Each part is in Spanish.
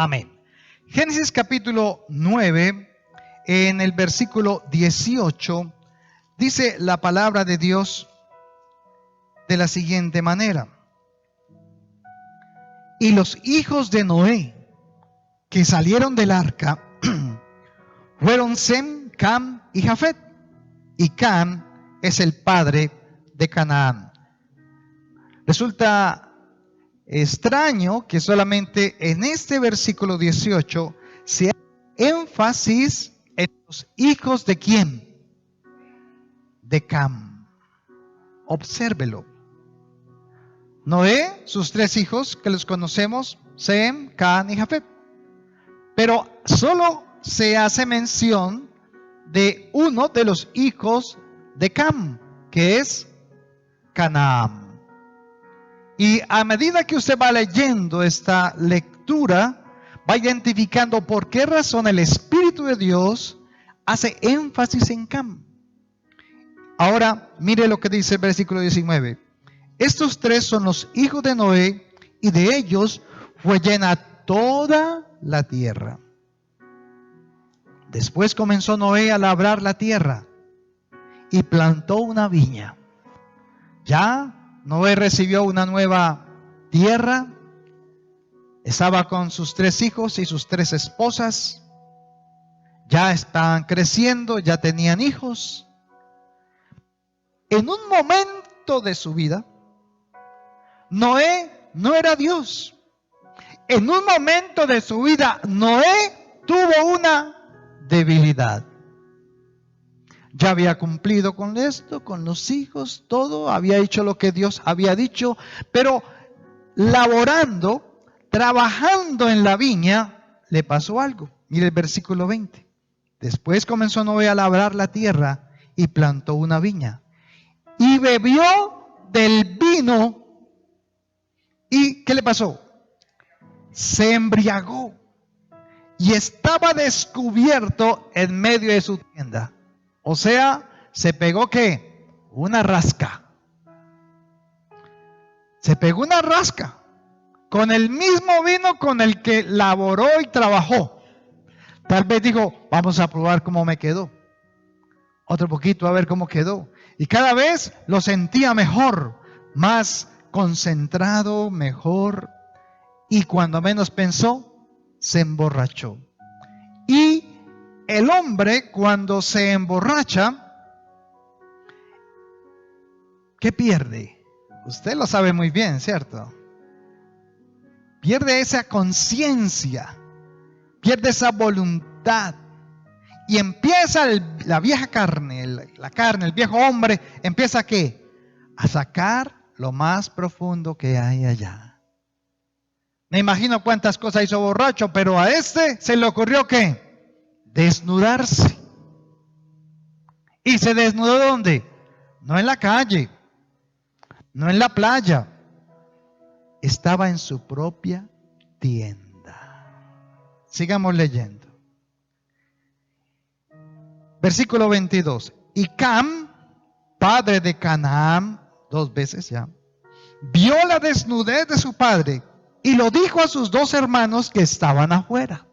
Amén. Génesis capítulo 9, en el versículo 18, dice la palabra de Dios de la siguiente manera. Y los hijos de Noé que salieron del arca fueron Sem, Cam y Jafet. Y Cam es el padre de Canaán. Resulta extraño que solamente en este versículo 18 se hace énfasis en los hijos de ¿quién? De Cam. Obsérvelo. Noé, sus tres hijos que los conocemos, Sem, Cam y Jafet. Pero solo se hace mención de uno de los hijos de Cam, que es Canaán. Y a medida que usted va leyendo esta lectura, va identificando por qué razón el Espíritu de Dios hace énfasis en Cam. Ahora, mire lo que dice el versículo 19. Estos tres son los hijos de Noé, y de ellos fue llena toda la tierra. Después comenzó Noé a labrar la tierra y plantó una viña. Ya Noé recibió una nueva tierra, estaba con sus tres hijos y sus tres esposas, ya estaban creciendo, ya tenían hijos. En un momento de su vida, Noé no era Dios. En un momento de su vida, Noé tuvo una debilidad. Ya había cumplido con esto, con los hijos, todo, había hecho lo que Dios había dicho, pero laborando, trabajando en la viña, le pasó algo. Mire el versículo 20. Después comenzó Noé a labrar la tierra y plantó una viña. Y bebió del vino. ¿Y qué le pasó? Se embriagó. Y estaba descubierto en medio de su tienda. O sea, se pegó ¿qué? Una rasca. Se pegó una rasca. Con el mismo vino con el que laboró y trabajó. Tal vez dijo, vamos a probar cómo me quedó. Otro poquito a ver cómo quedó. Y cada vez lo sentía mejor, más concentrado, mejor. Y cuando menos pensó, se emborrachó. Y el hombre, cuando se emborracha, ¿qué pierde? Usted lo sabe muy bien, ¿cierto? Pierde esa conciencia, pierde esa voluntad. Y empieza la vieja carne, la carne, el viejo hombre, empieza ¿qué? A sacar lo más profundo que hay allá. Me imagino cuántas cosas hizo borracho, pero a este se le ocurrió ¿qué? Desnudarse. ¿Y se desnudó dónde? No en la calle, no en la playa. Estaba en su propia tienda. Sigamos leyendo. Versículo 22. Y Cam, padre de Canaán, dos veces ya, vio la desnudez de su padre y lo dijo a sus dos hermanos que estaban afuera.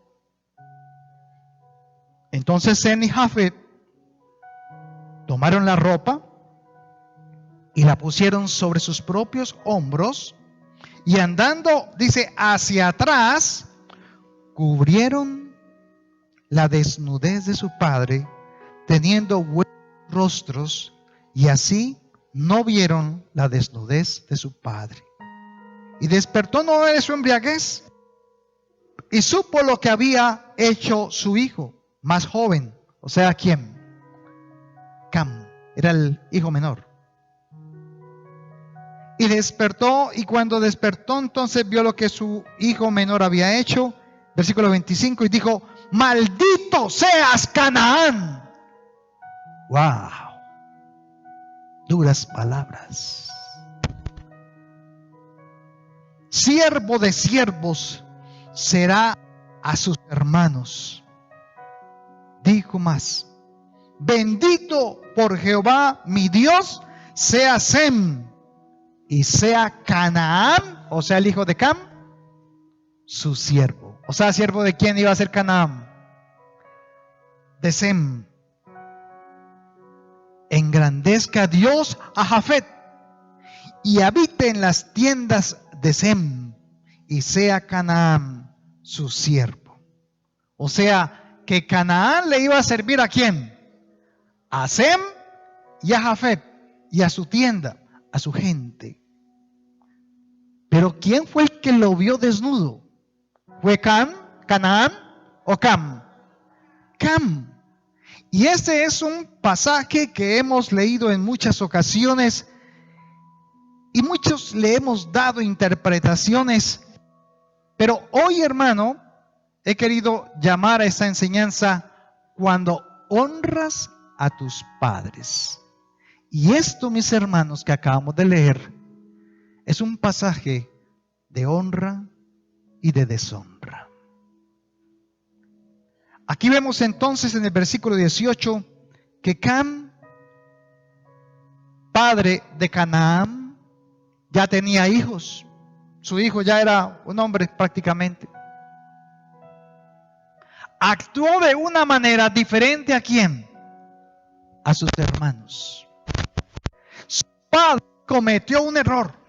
Entonces Sem y Jafet tomaron la ropa y la pusieron sobre sus propios hombros y andando, dice, hacia atrás, cubrieron la desnudez de su padre, teniendo buenos rostros, y así no vieron la desnudez de su padre. Y despertó Noé de su embriaguez y supo lo que había hecho su hijo más joven. O sea, ¿quién? Cam, era el hijo menor. Y despertó, y cuando despertó entonces vio lo que su hijo menor había hecho. Versículo 25, y dijo, maldito seas Canaán. ¡Wow! Duras palabras. Siervo de siervos será a sus hermanos. Dijo más, bendito por Jehová mi Dios sea Sem y sea Canaán, o sea el hijo de Cam, su siervo. O sea, ¿siervo de quién iba a ser Canaán? De Sem. Engrandezca Dios a Jafet y habite en las tiendas de Sem y sea Canaán su siervo. O sea, que Canaán le iba a servir ¿a quién? A Sem y a Jafet y a su tienda, a su gente. Pero ¿quién fue el que lo vio desnudo? ¿Fue Canaán o Cam? Cam. Y ese es un pasaje que hemos leído en muchas ocasiones y muchos le hemos dado interpretaciones. Pero hoy, hermano, he querido llamar a esta enseñanza cuando honras a tus padres. Y esto, mis hermanos, que acabamos de leer, es un pasaje de honra y de deshonra. Aquí vemos entonces en el versículo 18 que Cam, padre de Canaán, ya tenía hijos. Su hijo ya era un hombre prácticamente. Actuó de una manera diferente ¿a quién? A sus hermanos. Su padre cometió un error.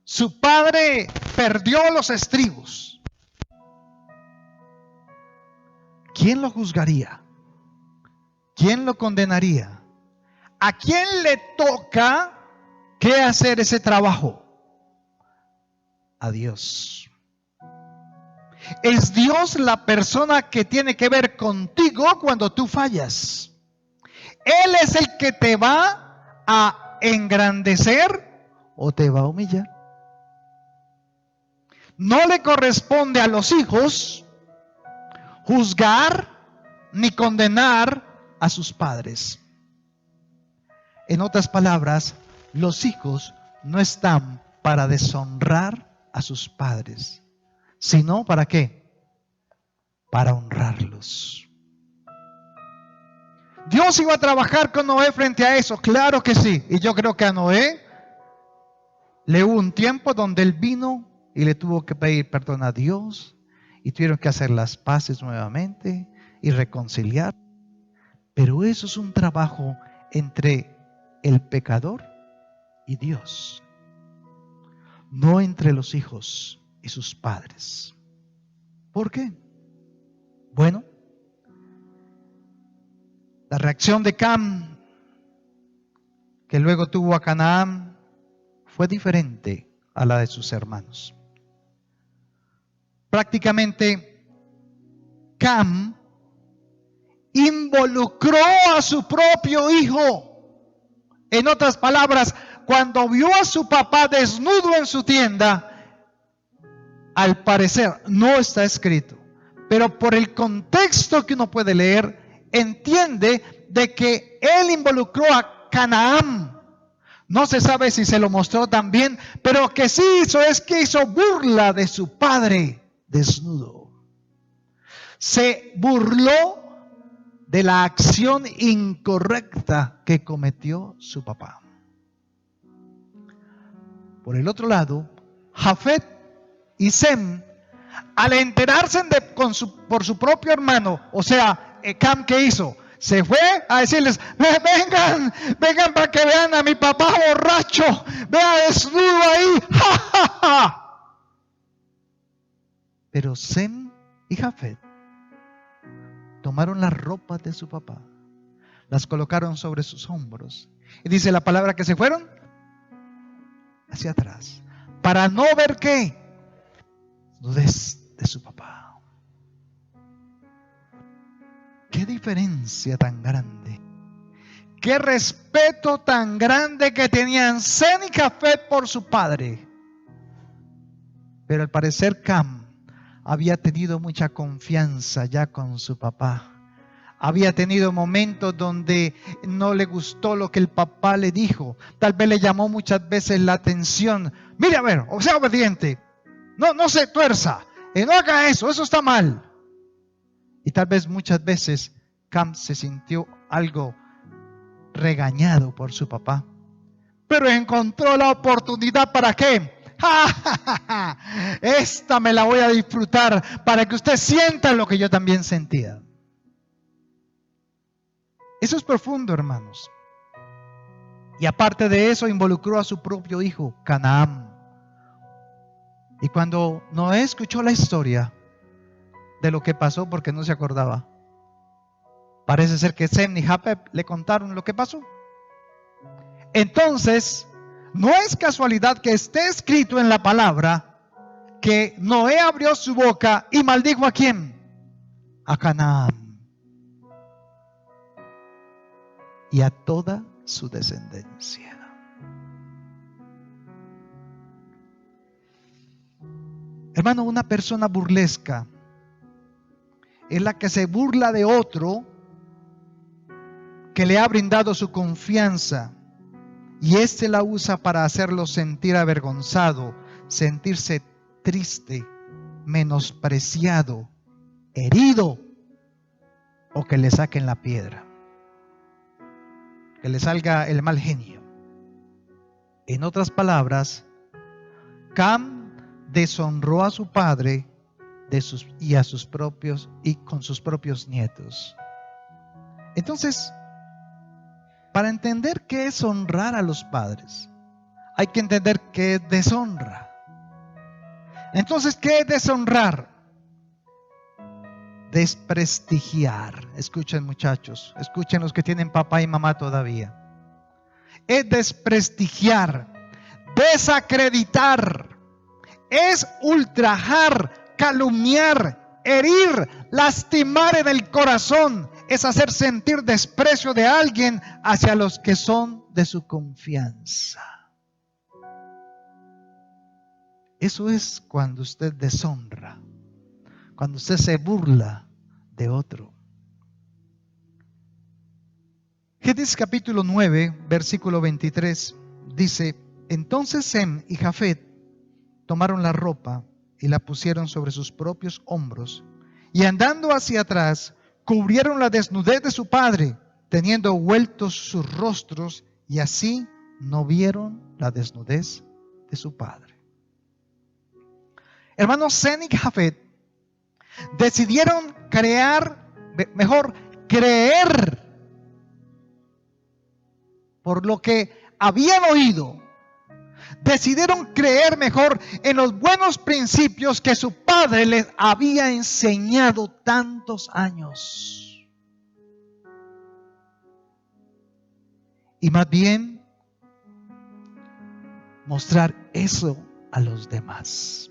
Su padre perdió los estribos. ¿Quién lo juzgaría? ¿Quién lo condenaría? ¿A quién le toca qué hacer ese trabajo? A Dios. Es Dios la persona que tiene que ver contigo cuando tú fallas. Él es el que te va a engrandecer o te va a humillar. No le corresponde a los hijos juzgar ni condenar a sus padres. En otras palabras, los hijos no están para deshonrar a sus padres, sino ¿para qué? Para honrarlos. ¿Dios iba a trabajar con Noé frente a eso? Claro que sí. Y yo creo que a Noé le hubo un tiempo donde él vino y le tuvo que pedir perdón a Dios y tuvieron que hacer las paces nuevamente y reconciliar. Pero eso es un trabajo entre el pecador y Dios, no entre los hijos y sus padres. ¿Por qué? Bueno, la reacción de Cam, que luego tuvo a Canaán, fue diferente a la de sus hermanos. Prácticamente, Cam involucró a su propio hijo. En otras palabras, cuando vio a su papá desnudo en su tienda, al parecer no está escrito, pero por el contexto que uno puede leer, entiende de que él involucró a Canaán. No se sabe si se lo mostró también, pero que sí hizo es que hizo burla de su padre desnudo. Se burló de la acción incorrecta que cometió su papá. Por el otro lado, Jafet y Sem, al enterarse por su propio hermano, o sea, Cam, ¿qué hizo? Se fue a decirles, vengan para que vean a mi papá borracho, vea desnudo ahí, ¡ja, ja, ja! Pero Sem y Jafet tomaron las ropas de su papá, las colocaron sobre sus hombros, y dice la palabra que se fueron hacia atrás, para no ver qué, desnudez de su papá. Qué diferencia tan grande, qué respeto tan grande que tenían Sem y Jafet por su padre. Pero al parecer Cam había tenido mucha confianza ya con su papá. Había tenido momentos donde no le gustó lo que el papá le dijo. Tal vez le llamó muchas veces la atención. Mire, a ver, o sea obediente. No se tuerza. No haga eso está mal. Y tal vez muchas veces Cam se sintió algo regañado por su papá. Pero encontró la oportunidad ¿para qué? ¡Ja, ja, ja, ja! Esta me la voy a disfrutar para que usted sienta lo que yo también sentía. Eso es profundo, hermanos. Y aparte de eso, involucró a su propio hijo, Canaán. Y cuando Noé escuchó la historia de lo que pasó, porque no se acordaba, parece ser que Sem y Jafet le contaron lo que pasó. Entonces, no es casualidad que esté escrito en la palabra que Noé abrió su boca y maldijo ¿a quién? A Canaán y a toda su descendencia. Hermano, una persona burlesca es la que se burla de otro que le ha brindado su confianza y éste la usa para hacerlo sentir avergonzado, sentirse triste, menospreciado, herido o que le saquen la piedra, que le salga el mal genio. En otras palabras, Cam deshonró a su padre y con sus propios nietos. Entonces, para entender qué es honrar a los padres, hay que entender qué es deshonra. Entonces, ¿qué es deshonrar? Desprestigiar. Escuchen, muchachos, escuchen los que tienen papá y mamá todavía. Es desprestigiar, desacreditar, es ultrajar, calumniar, herir, lastimar en el corazón, es hacer sentir desprecio de alguien hacia los que son de su confianza. Eso es cuando usted deshonra, cuando usted se burla de otro. Génesis capítulo 9, versículo 23, dice: entonces Sem y Jafet tomaron la ropa y la pusieron sobre sus propios hombros, y andando hacia atrás, cubrieron la desnudez de su padre, teniendo vueltos sus rostros, y así no vieron la desnudez de su padre. Hermanos, Sem y Jafet decidieron creer por lo que habían oído. Decidieron creer mejor en los buenos principios que su padre les había enseñado tantos años. Y más bien, mostrar eso a los demás.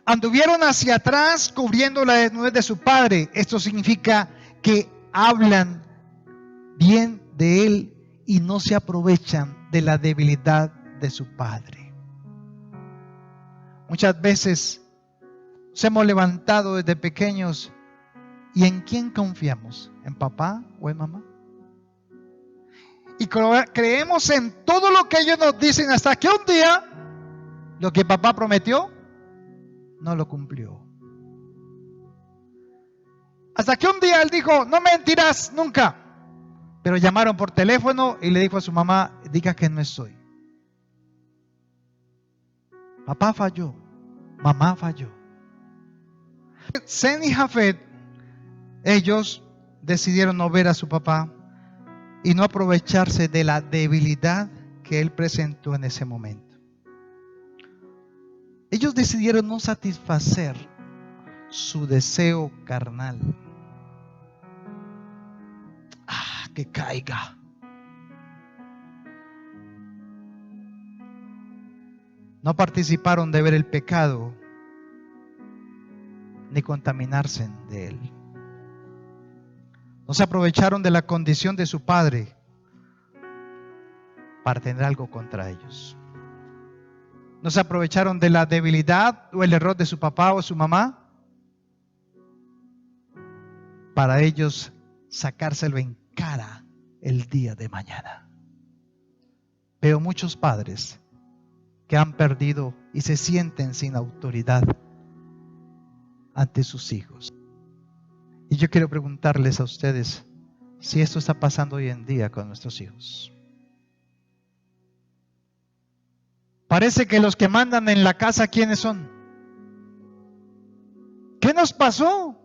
Anduvieron hacia atrás cubriendo la desnudez de su padre. Esto significa que hablan bien de él y no se aprovechan de la debilidad de su padre. Muchas veces nos hemos levantado desde pequeños y ¿en quién confiamos? ¿En papá o en mamá? Y creemos en todo lo que ellos nos dicen hasta que un día lo que papá prometió no lo cumplió. Hasta que un día él dijo: no mentirás nunca. Pero llamaron por teléfono y le dijo a su mamá: diga que no estoy. Papá falló, mamá falló. Sem y Jafet, ellos decidieron no ver a su papá y no aprovecharse de la debilidad que él presentó en ese momento. Ellos decidieron no satisfacer su deseo carnal. Que caiga. No participaron de ver el pecado ni contaminarse de él. No se aprovecharon de la condición de su padre para tener algo contra ellos. No se aprovecharon de la debilidad o el error de su papá o su mamá para ellos sacárselo en cara el día de mañana. Veo muchos padres que han perdido y se sienten sin autoridad ante sus hijos. Y yo quiero preguntarles a ustedes si esto está pasando hoy en día con nuestros hijos. Parece que los que mandan en la casa, ¿quiénes son? ¿Qué nos pasó?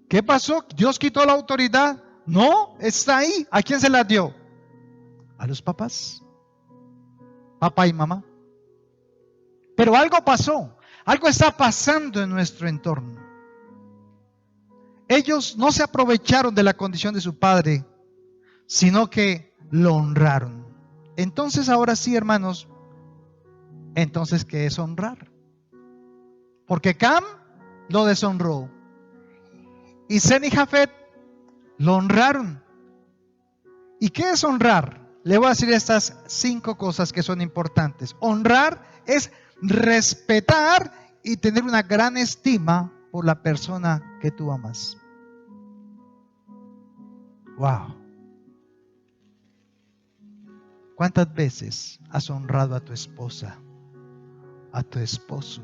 ¿Qué pasó? ¿Dios quitó la autoridad? No, está ahí. ¿A quién se la dio? A los papás. Papá y mamá. Pero algo pasó. Algo está pasando en nuestro entorno. Ellos no se aprovecharon de la condición de su padre, sino que lo honraron. Entonces, ahora sí, hermanos, entonces, ¿qué es honrar? Porque Cam lo deshonró y Sem y Jafet lo honraron. ¿Y qué es honrar? Le voy a decir estas 5 cosas que son importantes. Honrar es respetar y tener una gran estima por la persona que tú amas. Wow. ¿Cuántas veces has honrado a tu esposa, a tu esposo,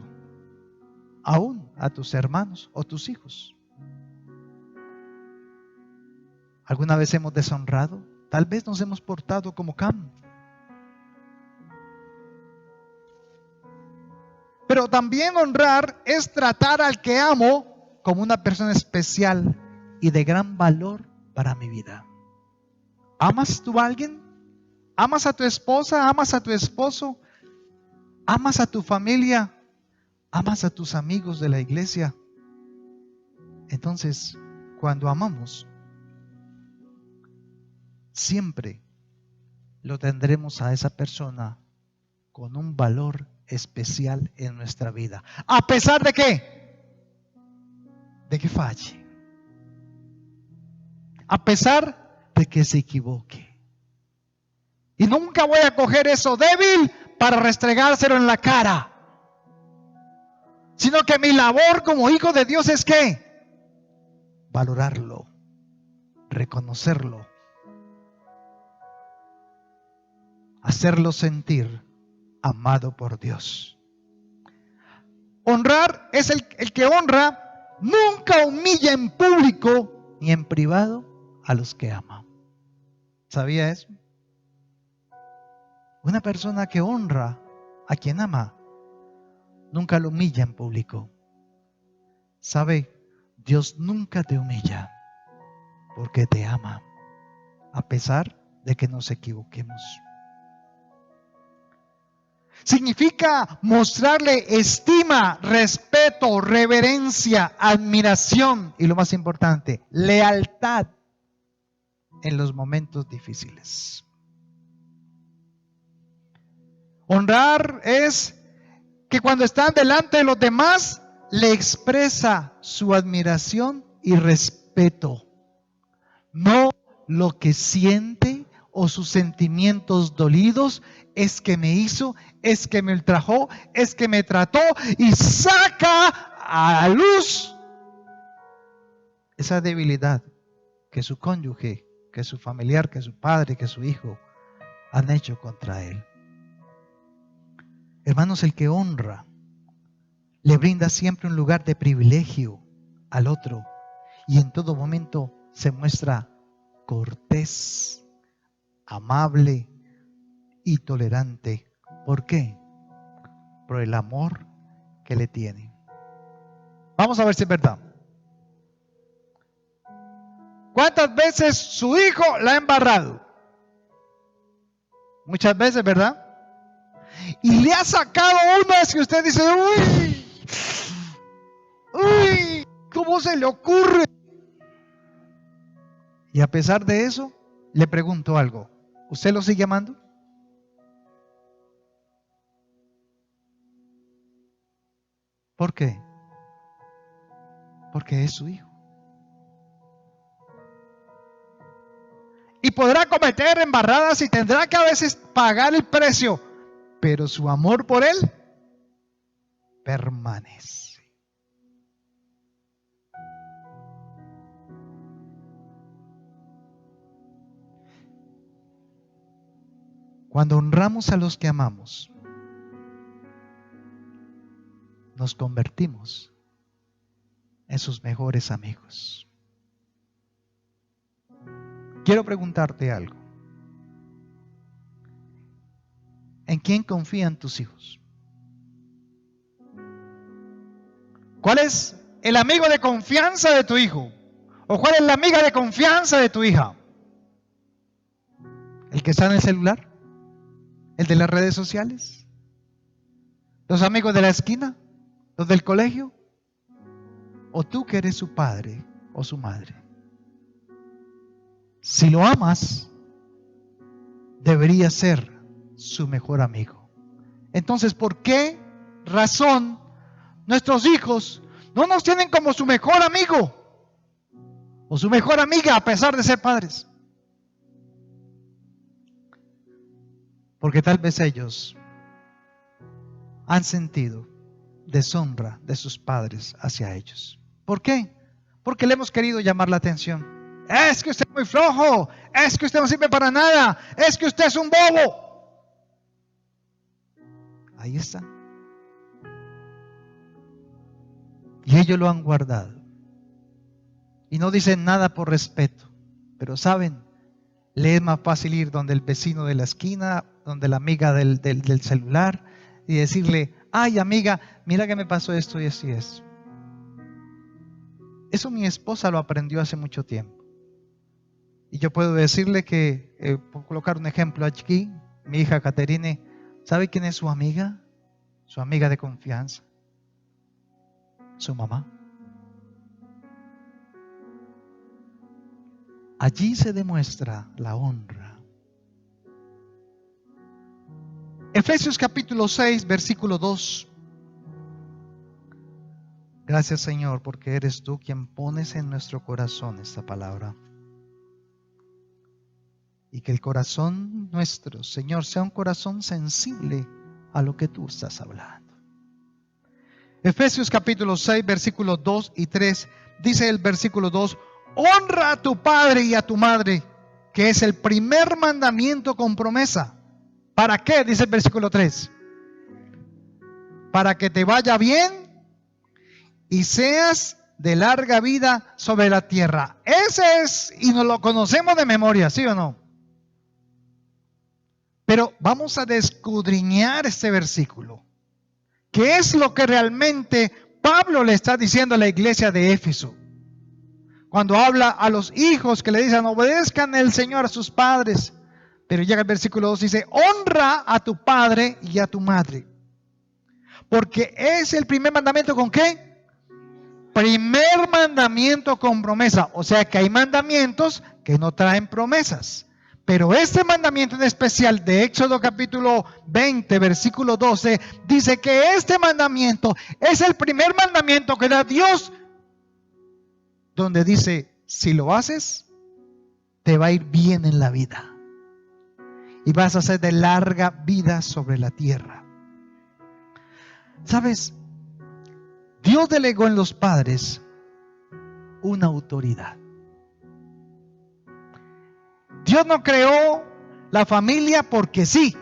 aún a tus hermanos o tus hijos? ¿Alguna vez hemos deshonrado? Tal vez nos hemos portado como Cam. Pero también honrar es tratar al que amo como una persona especial y de gran valor para mi vida. ¿Amas tú a alguien? ¿Amas a tu esposa? ¿Amas a tu esposo? ¿Amas a tu familia? ¿Amas a tus amigos de la iglesia? Entonces, cuando amamos, siempre lo tendremos a esa persona con un valor especial en nuestra vida. ¿A pesar de qué? De que falle. A pesar de que se equivoque. Y nunca voy a coger eso débil para restregárselo en la cara. Sino que mi labor como hijo de Dios es ¿qué? Valorarlo, reconocerlo, hacerlo sentir amado por Dios. Honrar es el que honra, nunca humilla en público ni en privado a los que ama. ¿Sabía eso? Una persona que honra a quien ama, nunca lo humilla en público. ¿Sabe? Dios nunca te humilla porque te ama, a pesar de que nos equivoquemos. Significa mostrarle estima, respeto, reverencia, admiración y lo más importante, lealtad en los momentos difíciles. Honrar es que cuando están delante de los demás, le expresa su admiración y respeto. No lo que siente o sus sentimientos dolidos, es que me hizo, es que me ultrajó, es que me trató y saca a luz esa debilidad que su cónyuge, que su familiar, que su padre, que su hijo han hecho contra él. Hermanos, el que honra le brinda siempre un lugar de privilegio al otro y en todo momento se muestra cortés, amable y tolerante. ¿Por qué? Por el amor que le tiene. Vamos a ver si es verdad. ¿Cuántas veces su hijo la ha embarrado? Muchas veces, ¿verdad? Y le ha sacado unas que usted dice, uy, ¿cómo se le ocurre? Y a pesar de eso, le pregunto algo. ¿Usted lo sigue amando? ¿Por qué? Porque es su hijo. Y podrá cometer embarradas y tendrá que a veces pagar el precio, pero su amor por él permanece. Cuando honramos a los que amamos, nos convertimos en sus mejores amigos. Quiero preguntarte algo. ¿En quién confían tus hijos? ¿Cuál es el amigo de confianza de tu hijo? ¿O cuál es la amiga de confianza de tu hija? ¿El que está en el celular? ¿El de las redes sociales? ¿Los amigos de la esquina? ¿Los del colegio? ¿O tú que eres su padre o su madre? Si lo amas, debería ser su mejor amigo. Entonces, ¿por qué razón nuestros hijos no nos tienen como su mejor amigo o su mejor amiga a pesar de ser padres? Porque tal vez ellos han sentido deshonra de sus padres hacia ellos. ¿Por qué? Porque le hemos querido llamar la atención. Es que usted es muy flojo, es que usted no sirve para nada, es que usted es un bobo. Ahí está. Y ellos lo han guardado. Y no dicen nada por respeto. Pero saben, le es más fácil ir donde el vecino de la esquina, donde la amiga del celular, y decirle, ay amiga, mira que me pasó esto y esto y esto. Eso mi esposa lo aprendió hace mucho tiempo. Y yo puedo decirle que, por colocar un ejemplo aquí, mi hija Caterine, ¿sabe quién es su amiga? Su amiga de confianza. Su mamá. Allí se demuestra la honra. Efesios capítulo 6, versículo 2. Gracias, Señor, porque eres tú quien pones en nuestro corazón esta palabra. Y que el corazón nuestro, Señor, sea un corazón sensible a lo que tú estás hablando. Efesios capítulo 6, versículos 2 y 3. Dice el versículo 2, honra a tu padre y a tu madre, que es el primer mandamiento con promesa. ¿Para qué? Dice el versículo 3. Para que te vaya bien y seas de larga vida sobre la tierra. Ese es, y nos lo conocemos de memoria, ¿sí o no? Pero vamos a escudriñar este versículo. ¿Qué es lo que realmente Pablo le está diciendo a la iglesia de Éfeso? Cuando habla a los hijos que le dicen, obedezcan el Señor a sus padres. Pero llega el versículo 2 y dice, honra a tu padre y a tu madre. Porque es el primer mandamiento, ¿con qué? Primer mandamiento con promesa. O sea que hay mandamientos que no traen promesas. Pero este mandamiento en especial de Éxodo capítulo 20, versículo 12, dice que este mandamiento es el primer mandamiento que da Dios, donde dice, si lo haces, te va a ir bien en la vida. Y vas a ser de larga vida sobre la tierra. ¿Sabes? Dios delegó en los padres una autoridad. Dios no creó la familia porque sí.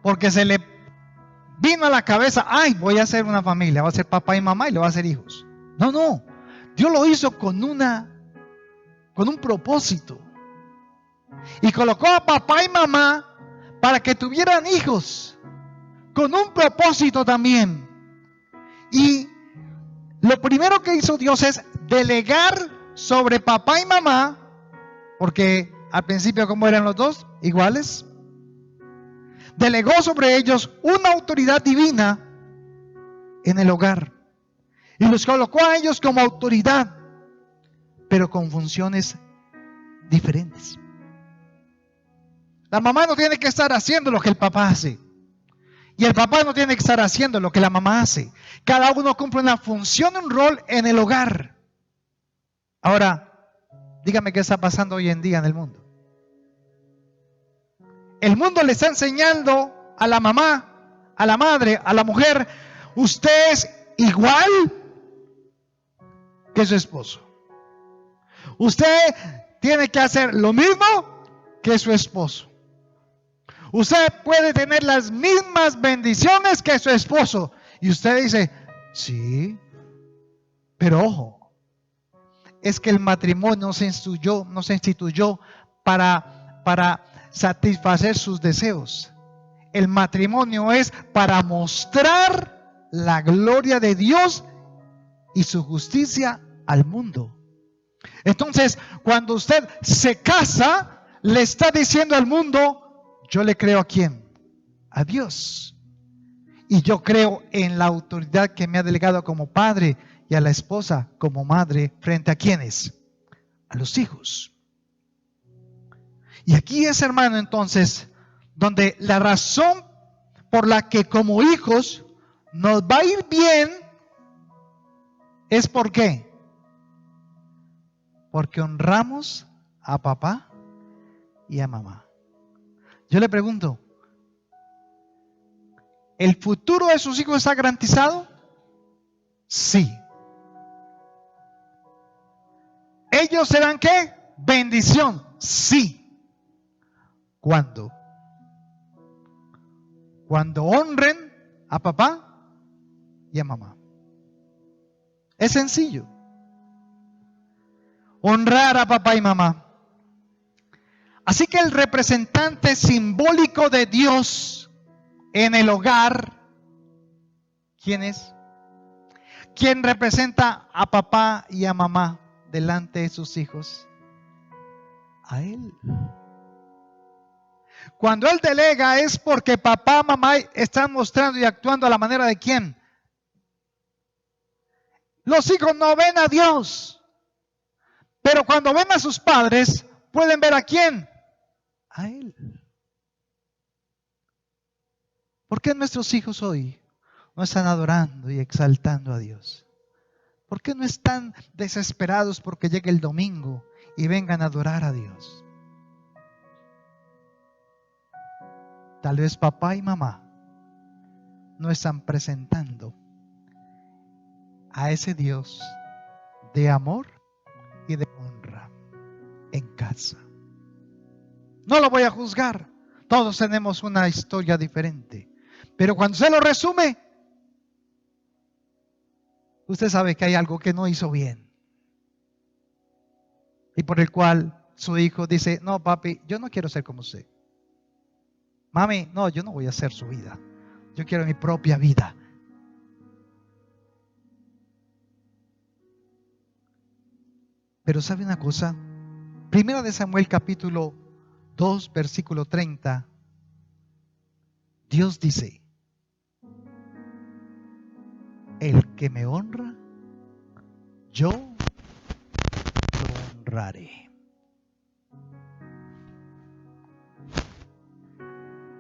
Porque se le vino a la cabeza, ay, voy a hacer una familia, va a ser papá y mamá y le va a hacer hijos. No, no. Dios lo hizo con un propósito. Y colocó a papá y mamá para que tuvieran hijos. Con un propósito también. Y lo primero que hizo Dios es delegar sobre papá y mamá, porque al principio, ¿cómo eran los dos? Iguales. Delegó sobre ellos una autoridad divina en el hogar. Y los colocó a ellos como autoridad, pero con funciones diferentes. La mamá no tiene que estar haciendo lo que el papá hace. Y el papá no tiene que estar haciendo lo que la mamá hace. Cada uno cumple una función, un rol en el hogar. Ahora, dígame qué está pasando hoy en día en el mundo. El mundo le está enseñando a la mamá, a la madre, a la mujer, usted es igual que su esposo. Usted tiene que hacer lo mismo que su esposo. Usted puede tener las mismas bendiciones que su esposo. Y usted dice, sí, pero ojo, es que el matrimonio no se instituyó para satisfacer sus deseos. el matrimonio es para mostrar la gloria de Dios y su justicia al mundo. Entonces, cuando usted se casa, le está diciendo al mundo, yo le creo ¿a quién? A Dios. Y yo creo en la autoridad que me ha delegado como padre y a la esposa como madre frente a ¿quiénes? A los hijos. Y aquí es, hermano, entonces, donde la razón por la que como hijos nos va a ir bien es ¿por qué? Porque honramos a papá y a mamá. Yo le pregunto, ¿el futuro de sus hijos está garantizado? Sí. ¿Ellos serán qué? Bendición. Sí. ¿Cuándo? Cuando honren a papá y a mamá. Es sencillo. Honrar a papá y mamá. Así que el representante simbólico de Dios en el hogar, ¿quién es? ¿Quién representa a papá y a mamá delante de sus hijos? A Él. Cuando Él delega es porque papá, mamá están mostrando y actuando a la manera de ¿quién? Los hijos no ven a Dios, pero cuando ven a sus padres, pueden ver a ¿quién? A Él. ¿Por qué nuestros hijos hoy no están adorando y exaltando a Dios? ¿Por qué no están desesperados porque llegue el domingo y vengan a adorar a Dios? Tal vez papá y mamá no están presentando a ese Dios de amor y de honra en casa. No lo voy a juzgar. Todos tenemos una historia diferente. Pero cuando se lo resume, usted sabe que hay algo que no hizo bien. Y por el cual su hijo dice, no papi, yo no quiero ser como usted. Mami, no, yo no voy a hacer su vida. Yo quiero mi propia vida. Pero ¿sabe una cosa? Primera de Samuel capítulo 2, versículo 30. Dios dice, el que me honra, yo lo honraré.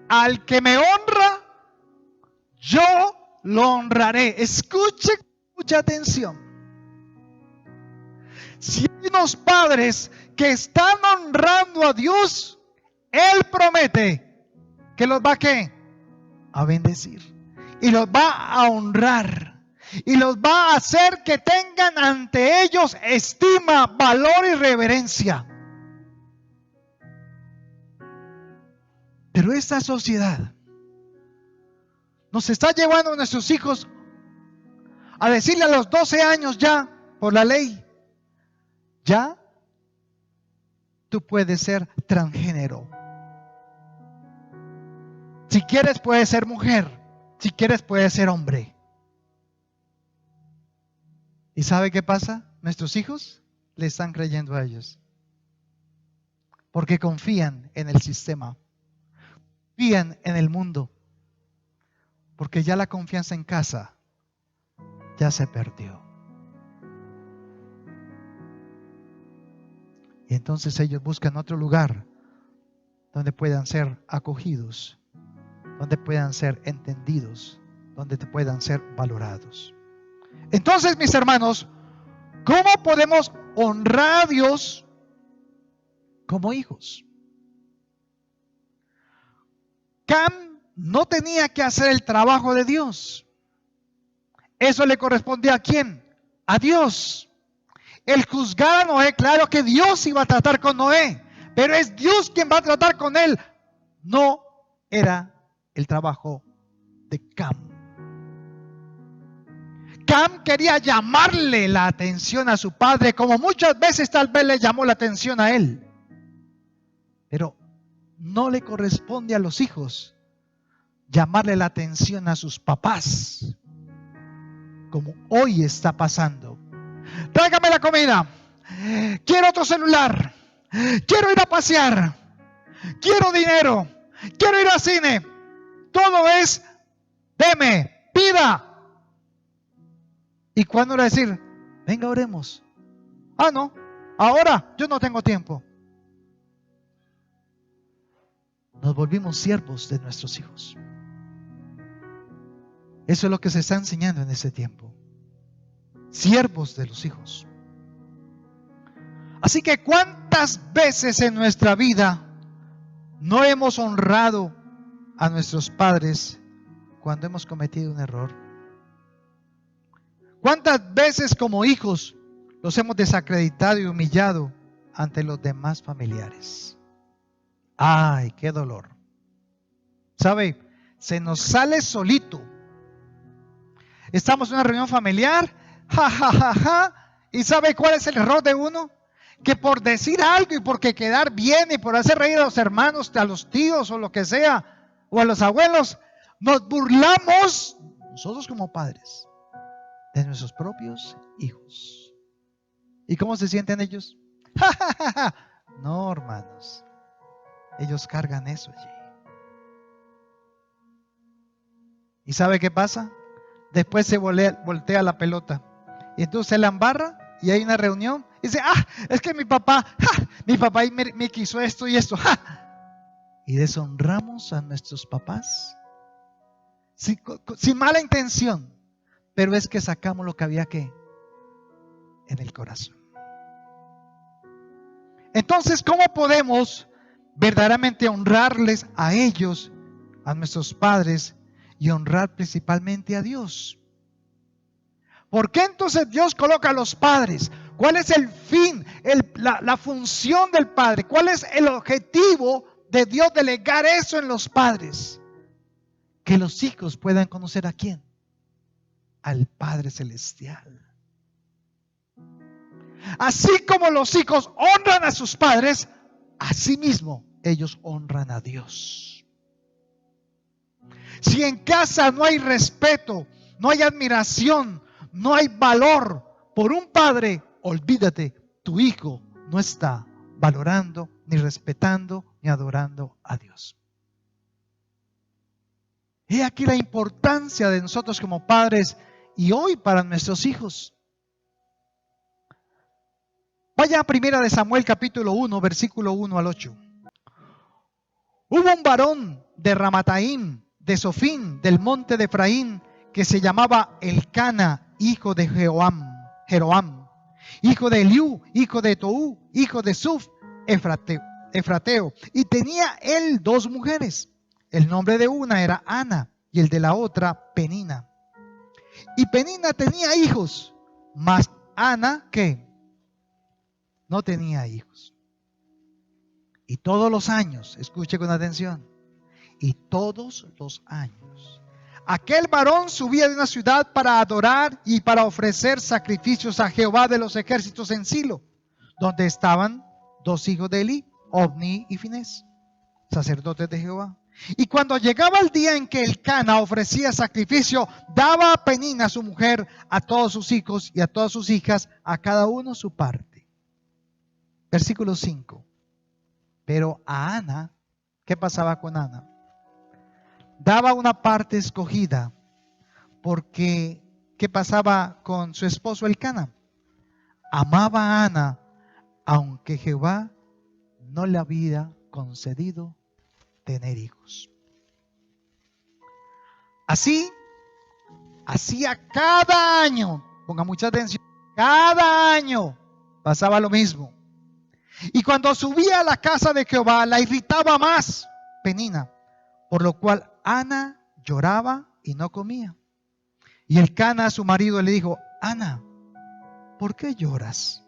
Al que me honra, yo lo honraré. Escuche con mucha atención. Si hay unos padres que están honrando a Dios, Él promete que los va a ¿qué? A bendecir. Y los va a honrar. Y los va a hacer que tengan ante ellos estima, valor y reverencia. Pero esta sociedad nos está llevando a nuestros hijos a decirle a los 12 años ya, por la ley, ya tú puedes ser transgénero. Si quieres puedes ser mujer, si quieres puedes ser hombre. ¿Y sabe qué pasa? Nuestros hijos le están creyendo a ellos. Porque confían en el sistema. Confían en el mundo. Porque ya la confianza en casa ya se perdió. Y entonces ellos buscan otro lugar donde puedan ser acogidos, donde puedan ser entendidos, donde puedan ser valorados. Entonces, mis hermanos, ¿cómo podemos honrar a Dios como hijos? Cam no tenía que hacer el trabajo de Dios. Eso le correspondía ¿a quién? A Dios. El juzgar a Noé, claro que Dios iba a tratar con Noé, pero es Dios quien va a tratar con él. No era el trabajo de Cam. Cam quería llamarle la atención a su padre, como muchas veces tal vez le llamó la atención a él. Pero no le corresponde a los hijos llamarle la atención a sus papás, como hoy está pasando. Tráigame la comida, quiero otro celular, quiero ir a pasear, quiero dinero, quiero ir al cine. Todo es, deme, pida. ¿Y cuándo le decir, venga, oremos? Ah, no, ahora yo no tengo tiempo. Nos volvimos siervos de nuestros hijos. Eso es lo que se está enseñando en ese tiempo. Siervos de los hijos. Así que ¿cuántas veces en nuestra vida no hemos honrado a nuestros padres cuando hemos cometido un error? ¿Cuántas veces como hijos los hemos desacreditado y humillado ante los demás familiares? ¡Ay, qué dolor! ¿Sabe? Se nos sale solito. Estamos en una reunión familiar, ja, ja, ja, ja, y ¿sabe cuál es el error de uno? Que por decir algo y porque quedar bien y por hacer reír a los hermanos, a los tíos o lo que sea, o a los abuelos, nos burlamos, nosotros como padres, de nuestros propios hijos. ¿Y cómo se sienten ellos? ¡Ja, ja, ja, ja! No, hermanos, ellos cargan eso allí. ¿Y sabe qué pasa? Después se voltea la pelota. Y entonces se la embarra y hay una reunión. Y dice, es que mi papá me quiso esto y esto. ¡Ja! Y deshonramos a nuestros papás. Sin mala intención. Pero es que sacamos lo que había en el corazón. Entonces, ¿cómo podemos verdaderamente honrarles a ellos, a nuestros padres, y honrar principalmente a Dios? ¿Por qué entonces Dios coloca a los padres? ¿Cuál es el fin, la función del padre? ¿Cuál es el objetivo de Dios de legar eso en los padres? Que los hijos puedan conocer ¿a quién? Al Padre Celestial. Así como los hijos honran a sus padres, asimismo ellos honran a Dios. Si en casa no hay respeto, no hay admiración, no hay valor por un padre, olvídate, tu hijo no está valorando, ni respetando, ni adorando a Dios. He aquí la importancia de nosotros como padres y hoy para nuestros hijos. Vaya a 1 Samuel capítulo 1, versículo 1 al 8. Hubo un varón de Ramataim, de Sofín, del monte de Efraín, que se llamaba Elcana, hijo de Jeroam, hijo de Eliú, hijo de Toú, hijo de Suf, Efrateo. Y tenía él 2 mujeres. El nombre de una era Ana y el de la otra Penina. Y Penina tenía hijos, mas Ana, ¿qué? No tenía hijos. Y todos los años, escuche con atención, y todos los años, aquel varón subía de una ciudad para adorar y para ofrecer sacrificios a Jehová de los ejércitos en Silo, donde estaban 2 hijos de Eli, Ofni y Finés, sacerdotes de Jehová. Y cuando llegaba el día en que Elcana ofrecía sacrificio, daba a Penina, su mujer, a todos sus hijos y a todas sus hijas, a cada uno su parte. Versículo 5. Pero a Ana, ¿qué pasaba con Ana? Daba una parte escogida, porque ¿qué pasaba con su esposo Elcana? Amaba a Ana, aunque Jehová no le había concedido tener hijos. Así, hacía cada año, ponga mucha atención, cada año pasaba lo mismo. Y cuando subía a la casa de Jehová, la irritaba más Penina, por lo cual Ana lloraba y no comía. Y Elcana, su marido, le dijo, Ana, ¿por qué lloras?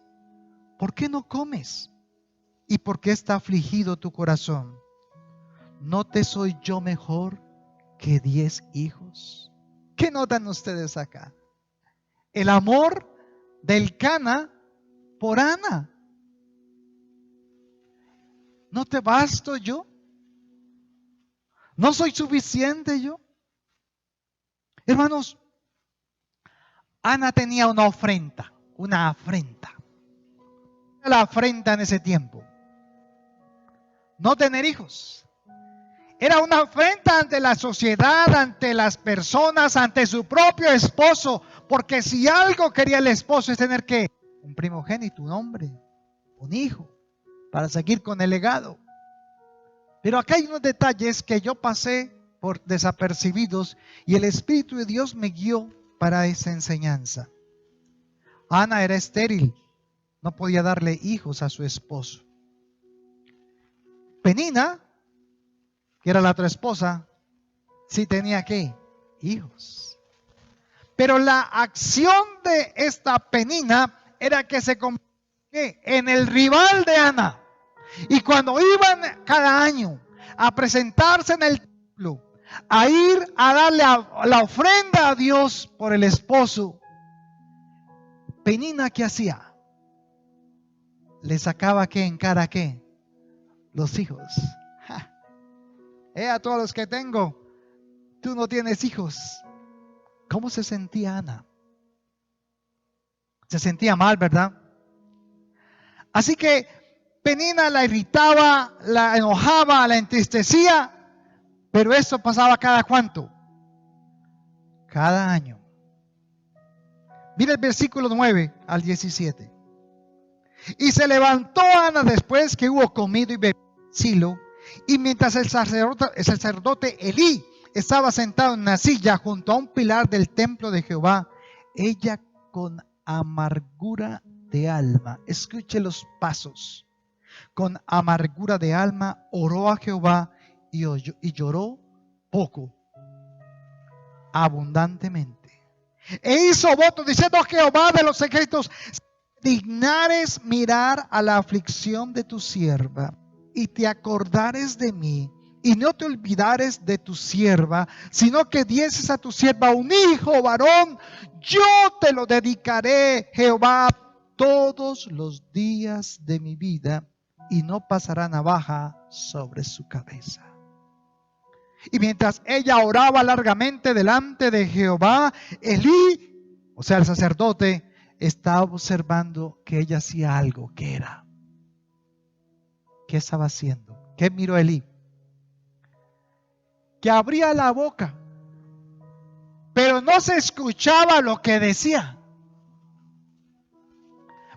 ¿Por qué no comes? ¿Y por qué está afligido tu corazón? ¿No te soy yo mejor que 10 hijos? ¿Qué notan ustedes acá? El amor de Elcana por Ana. ¿No te basto yo? ¿No soy suficiente yo? Hermanos, Ana tenía una afrenta. La afrenta en ese tiempo. No tener hijos. Era una afrenta ante la sociedad, ante las personas, ante su propio esposo. Porque si algo quería el esposo es tener que un primogénito, un hombre, un hijo, para seguir con el legado. Pero acá hay unos detalles que yo pasé por desapercibidos y el Espíritu de Dios me guió para esa enseñanza. Ana era estéril, no podía darle hijos a su esposo. Penina, que era la otra esposa, sí tenía ¿qué? Hijos. Pero la acción de esta Penina era que se convirtió en el rival de Ana. Y cuando iban cada año a presentarse en el templo, a ir a darle la ofrenda a Dios por el esposo, Penina, ¿qué hacía? Le sacaba ¿qué? En cara ¿qué? Los hijos. A todos los que tengo, tú no tienes hijos. ¿Cómo se sentía Ana? Se sentía mal, ¿verdad? Así que Penina la irritaba, la enojaba, la entristecía, pero eso pasaba cada cuánto? Cada año. Mira el versículo 9 al 17. Y se levantó Ana después que hubo comido y bebido en Silo, y mientras el sacerdote Elí estaba sentado en una silla junto a un pilar del templo de Jehová, ella con amargura de alma, escuche los pasos, con amargura de alma oró a Jehová y lloró poco, abundantemente. E hizo voto diciendo: Jehová de los ejércitos, dignares mirar a la aflicción de tu sierva y te acordares de mí y no te olvidares de tu sierva, sino que dieses a tu sierva un hijo varón, yo te lo dedicaré, Jehová, todos los días de mi vida, y no pasará navaja sobre su cabeza. Y mientras ella oraba largamente delante de Jehová, Elí, o sea el sacerdote, estaba observando que ella hacía algo. ¿Qué era? ¿Qué estaba haciendo? ¿Qué miró Elí? Que abría la boca, pero no se escuchaba lo que decía.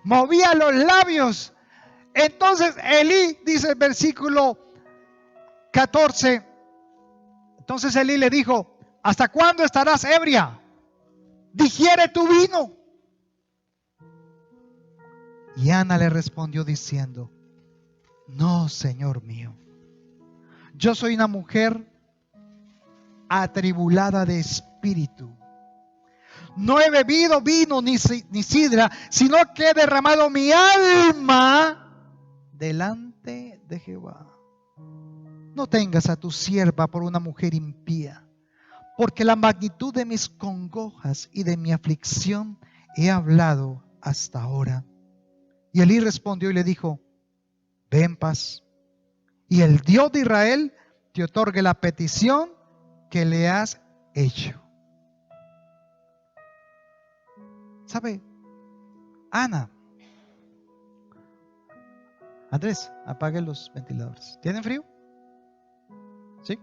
Movía los labios. Entonces Elí, dice el versículo 14, entonces Elí le dijo: ¿hasta cuándo estarás ebria? Digiere tu vino. Y Ana le respondió diciendo: no, Señor mío, yo soy una mujer atribulada de espíritu. No he bebido vino ni sidra, sino que he derramado mi alma delante de Jehová. No tengas a tu sierva por una mujer impía, porque la magnitud de mis congojas y de mi aflicción he hablado hasta ahora. Y Elí respondió y le dijo: ve en paz, y el Dios de Israel te otorgue la petición que le has hecho. ¿Sabe? Ana. Andrés, apague los ventiladores. ¿Tienen frío? ¿Sí?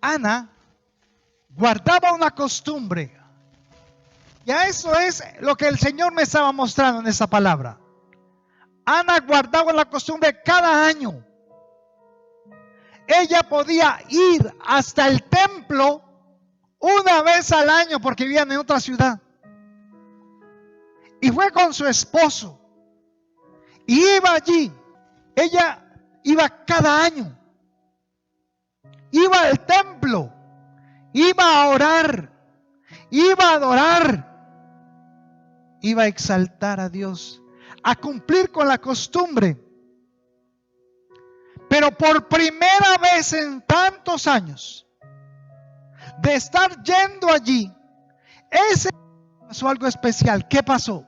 Ana guardaba una costumbre. Y a eso es lo que el Señor me estaba mostrando en esa palabra. Ana guardaba la costumbre cada año. Ella podía ir hasta el templo una vez al año porque vivían en otra ciudad. Y fue con su esposo. Y iba allí. Ella iba cada año. Iba al templo. Iba a orar. Iba a adorar. Iba a exaltar a Dios. A cumplir con la costumbre. Pero por primera vez en tantos años de estar yendo allí, ese pasó algo especial. ¿Qué pasó?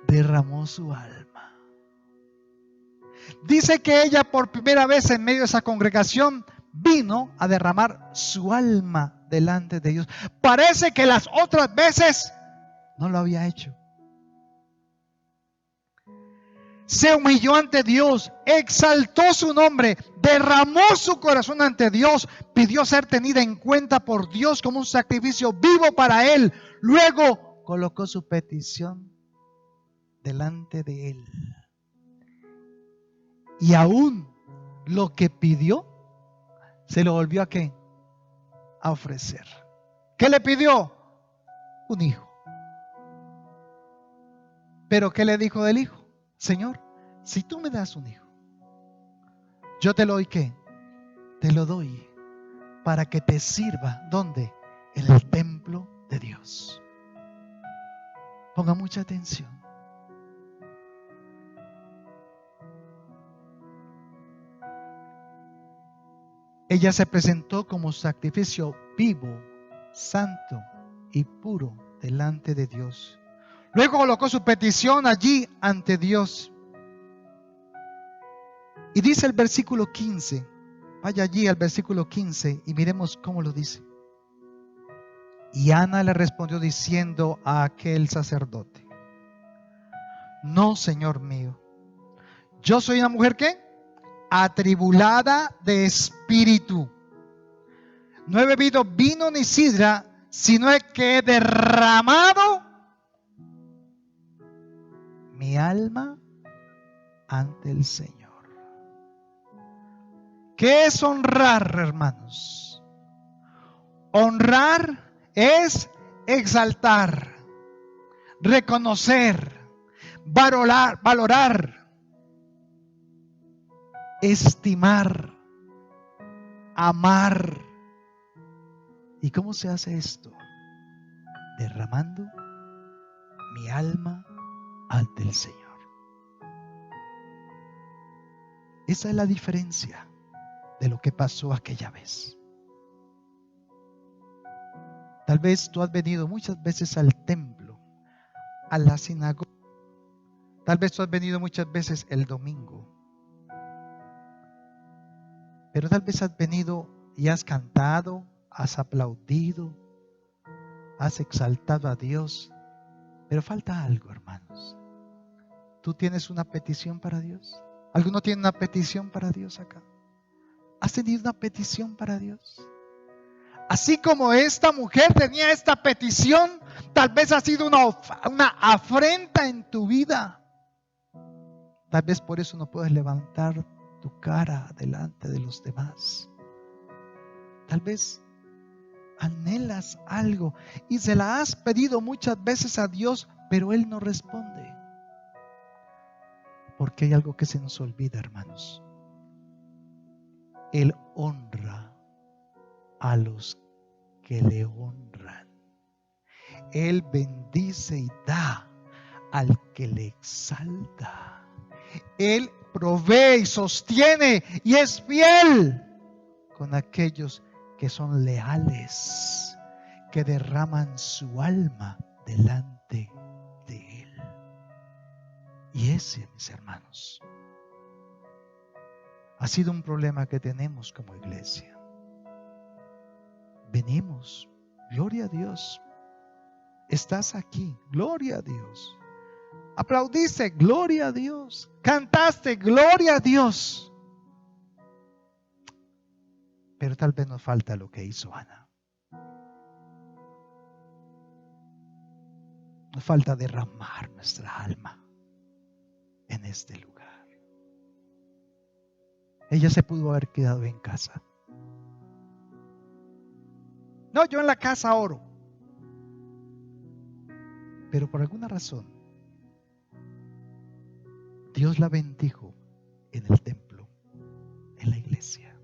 Derramó su alma. Dice que ella por primera vez en medio de esa congregación vino a derramar su alma delante de Dios. Parece que las otras veces no lo había hecho. Se humilló ante Dios, exaltó su nombre, derramó su corazón ante Dios, pidió ser tenida en cuenta por Dios como un sacrificio vivo para Él. Luego colocó su petición delante de Él. Y aún lo que pidió, se lo volvió ¿a qué? A ofrecer. ¿Qué le pidió? Un hijo. ¿Pero qué le dijo del hijo? Señor, si tú me das un hijo, yo te lo doy ¿qué? Te lo doy para que te sirva. ¿Dónde? En el templo de Dios. Ponga mucha atención. Ella se presentó como sacrificio vivo, santo y puro delante de Dios. Luego colocó su petición allí ante Dios. Y dice el versículo 15, vaya allí al versículo 15 y miremos cómo lo dice. Y Ana le respondió diciendo a aquel sacerdote: no, Señor mío, yo soy una mujer ¿qué? Atribulada de espíritu. No he bebido vino ni sidra, sino que he derramado mi alma ante el Señor. ¿Qué es honrar, hermanos? Honrar es exaltar, reconocer, valorar, estimar, amar. ¿Y cómo se hace esto? Derramando mi alma ante el Señor. Esa es la diferencia de lo que pasó aquella vez. Tal vez tú has venido muchas veces al templo, a la sinagoga. Tal vez tú has venido muchas veces el domingo. Pero tal vez has venido y has cantado, has aplaudido, has exaltado a Dios. Pero falta algo, hermanos. ¿Tú tienes una petición para Dios? ¿Alguno tiene una petición para Dios acá? ¿Has tenido una petición para Dios? Así como esta mujer tenía esta petición, tal vez ha sido una afrenta en tu vida. Tal vez por eso no puedes levantar tu cara delante de los demás. Tal vez anhelas algo y se la has pedido muchas veces a Dios, pero Él no responde. Porque hay algo que se nos olvida, hermanos. Él honra a los que le honran. Él bendice y da al que le exalta. Él provee y sostiene y es fiel con aquellos que son leales, que derraman su alma delante de Él. Y ese, mis hermanos, ha sido un problema que tenemos como iglesia. Venimos, gloria a Dios. Estás aquí, gloria a Dios. Aplaudiste, gloria a Dios. Cantaste, gloria a Dios. Pero tal vez nos falta lo que hizo Ana. Nos falta derramar nuestra alma en este lugar. Ella se pudo haber quedado en casa. No, yo en la casa oro. Pero por alguna razón, Dios la bendijo en el templo, en la iglesia,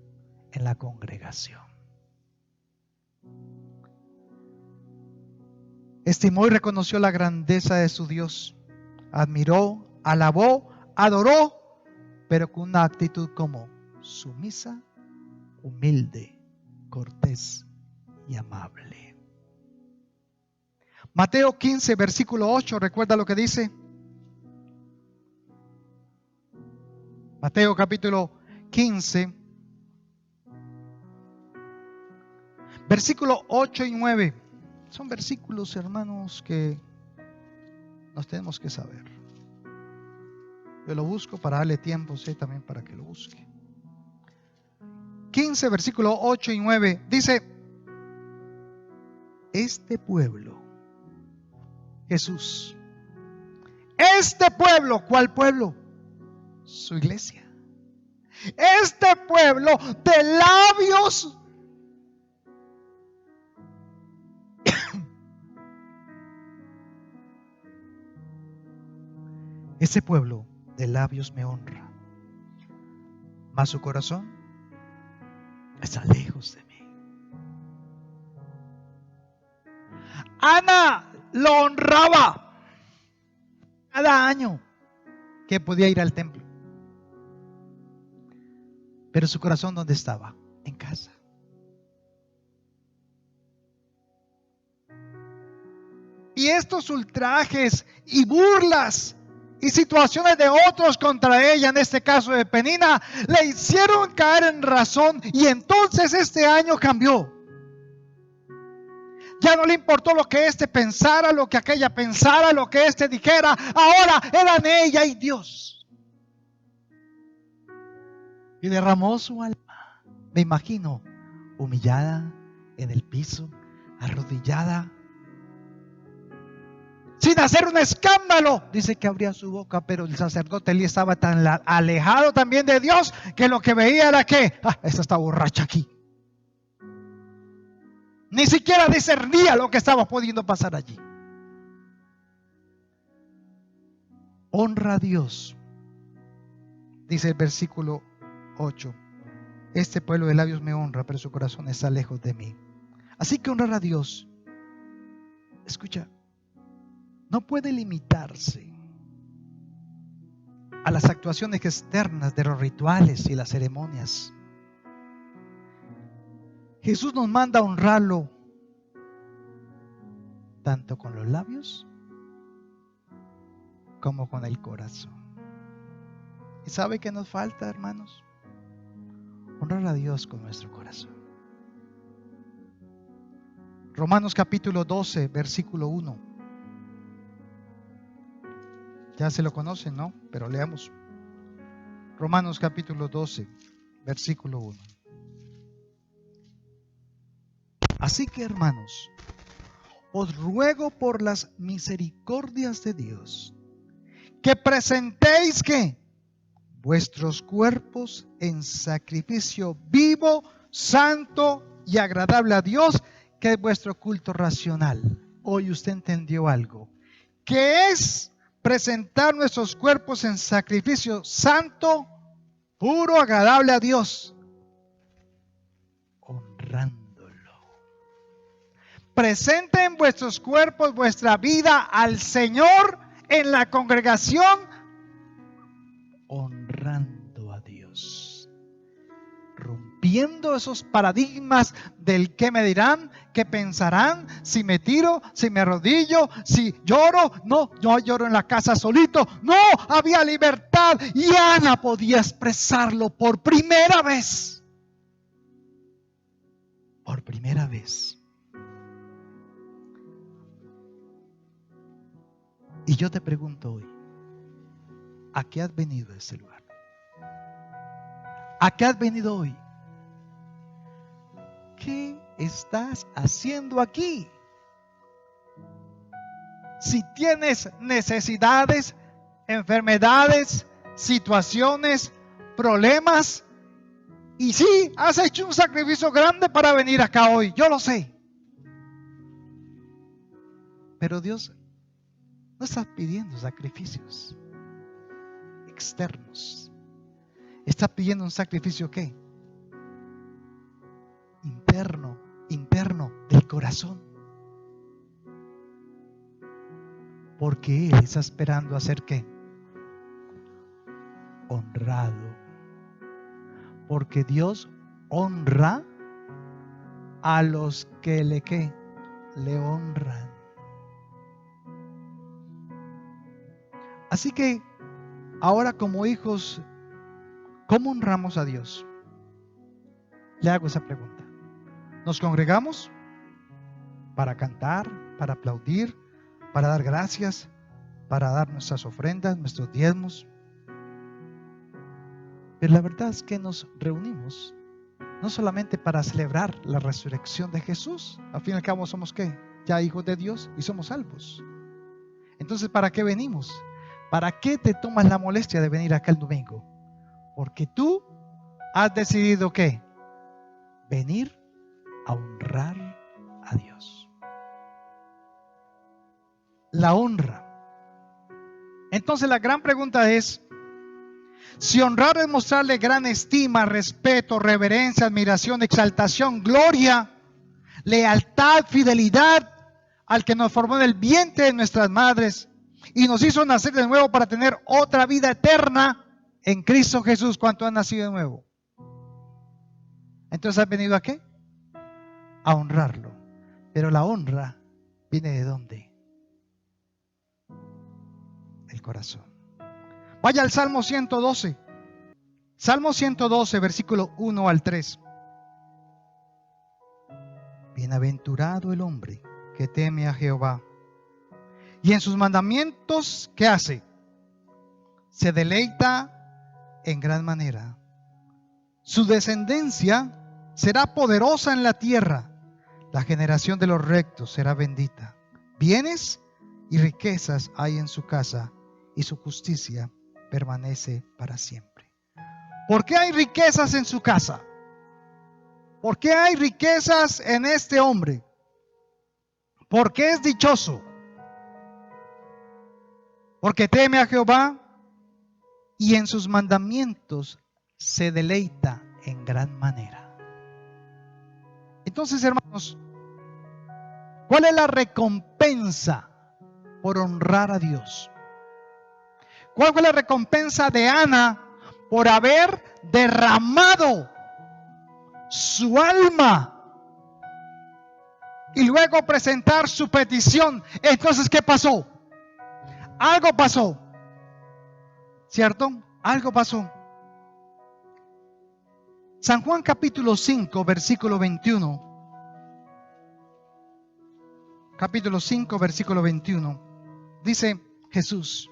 en la congregación. Estimó y reconoció la grandeza de su Dios. Admiró, alabó, adoró, pero con una actitud como sumisa, humilde, cortés y amable. Mateo 15, versículo 8, ¿recuerda lo que dice? Mateo capítulo 15, versículos 8 y 9. Son versículos, hermanos, que nos tenemos que saber. Yo lo busco para darle tiempo, sé también para que lo busque. 15, versículos 8 y 9. Dice, este pueblo, Jesús, este pueblo, ¿cuál pueblo? Su iglesia. Este pueblo de labios ese pueblo de labios me honra, mas su corazón está lejos de mí. Ana lo honraba cada año que podía ir al templo. Pero su corazón, ¿dónde estaba? En casa. Y estos ultrajes y burlas y situaciones de otros contra ella, en este caso de Penina, le hicieron caer en razón, y entonces este año cambió. Ya no le importó lo que éste pensara, lo que aquella pensara, lo que éste dijera. Ahora eran ella y Dios. Y derramó su alma, me imagino, humillada en el piso, arrodillada, sin hacer un escándalo. Dice que abría su boca, pero el sacerdote Elí estaba tan alejado también de Dios, que lo que veía era que, esta está borracha aquí. Ni siquiera discernía lo que estaba pudiendo pasar allí. Honra a Dios, dice el versículo 8. Este pueblo de labios me honra, pero su corazón está lejos de mí. Así que honrar a Dios, escucha, no puede limitarse a las actuaciones externas de los rituales y las ceremonias. Jesús nos manda a honrarlo tanto con los labios como con el corazón. ¿Y sabe qué nos falta, hermanos? Honrar a Dios con nuestro corazón. Romanos capítulo 12, versículo 1. Ya se lo conocen, ¿no? Pero leamos. Romanos capítulo 12, versículo 1. Así que, hermanos, os ruego por las misericordias de Dios, que presentéis ¿qué? Vuestros cuerpos en sacrificio vivo, santo y agradable a Dios, que es vuestro culto racional. Hoy usted entendió algo, que es presentar nuestros cuerpos en sacrificio santo, puro, agradable a Dios, honrándolo. Presenten vuestros cuerpos, vuestra vida al Señor en la congregación, honrando a Dios, rompiendo esos paradigmas del qué me dirán, qué pensarán, si me tiro, si me arrodillo, si lloro. No, yo lloro en la casa solito. No, había libertad, y Ana podía expresarlo por primera vez. Por primera vez. Y yo te pregunto hoy, ¿a qué has venido a este lugar? ¿A qué has venido hoy? ¿Qué estás haciendo aquí? Si tienes necesidades, enfermedades, situaciones, problemas, y sí, has hecho un sacrificio grande para venir acá hoy, yo lo sé. Pero Dios no está pidiendo sacrificios externos. Está pidiendo un sacrificio ¿qué? Interno del corazón. Porque Él está esperando a ser ¿qué? Honrado. Porque Dios honra a los que le ¿qué? Le honran. Así que ahora, como hijos ¿Cómo honramos a Dios? Le hago esa pregunta. ¿Nos congregamos para cantar, para aplaudir, para dar gracias, para dar nuestras ofrendas, nuestros diezmos? Pero la verdad es que nos reunimos no solamente para celebrar la resurrección de Jesús. Al fin y al cabo somos ¿qué? Ya hijos de Dios y somos salvos. Entonces, ¿para qué venimos? ¿Para qué te tomas la molestia de venir acá el domingo? Porque tú has decidido ¿qué? Venir a honrar a Dios. La honra. Entonces la gran pregunta es, si honrar es mostrarle gran estima, respeto, reverencia, admiración, exaltación, gloria, lealtad, fidelidad al que nos formó en el vientre de nuestras madres y nos hizo nacer de nuevo para tener otra vida eterna en Cristo Jesús. ¿Cuánto han nacido de nuevo? Entonces ¿has venido a qué? A honrarlo. Pero la honra viene ¿de dónde? Del corazón. Vaya al Salmo 112. Salmo 112, versículo 1 al 3. Bienaventurado el hombre que teme a Jehová y en sus mandamientos, ¿qué hace? Se deleita en gran manera. Su descendencia será poderosa en la tierra. La generación de los rectos será bendita. Bienes y riquezas hay en su casa y su justicia permanece para siempre. ¿Por qué hay riquezas en su casa? ¿Por qué hay riquezas en este hombre? ¿Por qué es dichoso? Porque teme a Jehová y en sus mandamientos se deleita en gran manera. Entonces, hermanos, ¿cuál es la recompensa por honrar a Dios? ¿Cuál fue la recompensa de Ana por haber derramado su alma y luego presentar su petición? Entonces, ¿qué pasó? Algo pasó, ¿cierto? Algo pasó. San Juan capítulo 5, versículo 21. Capítulo 5, versículo 21. Dice Jesús.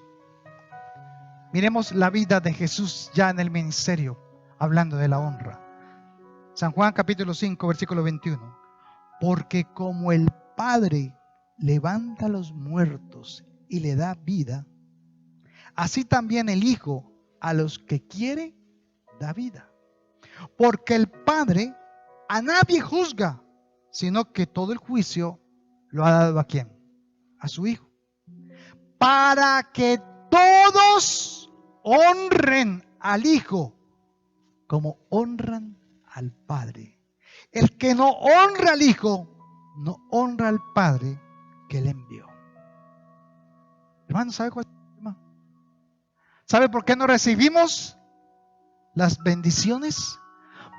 Miremos la vida de Jesús ya en el ministerio, hablando de la honra. San Juan capítulo 5, versículo 21. Porque como el Padre levanta a los muertos y le da vida, así también el Hijo a los que quiere da vida. Porque el Padre a nadie juzga, sino que todo el juicio lo ha dado ¿a quién? A su Hijo. Para que todos honren al Hijo como honran al Padre. El que no honra al Hijo, no honra al Padre que le envió. Hermano, ¿sabe cuál es el problema? ¿Sabe por qué no recibimos las bendiciones?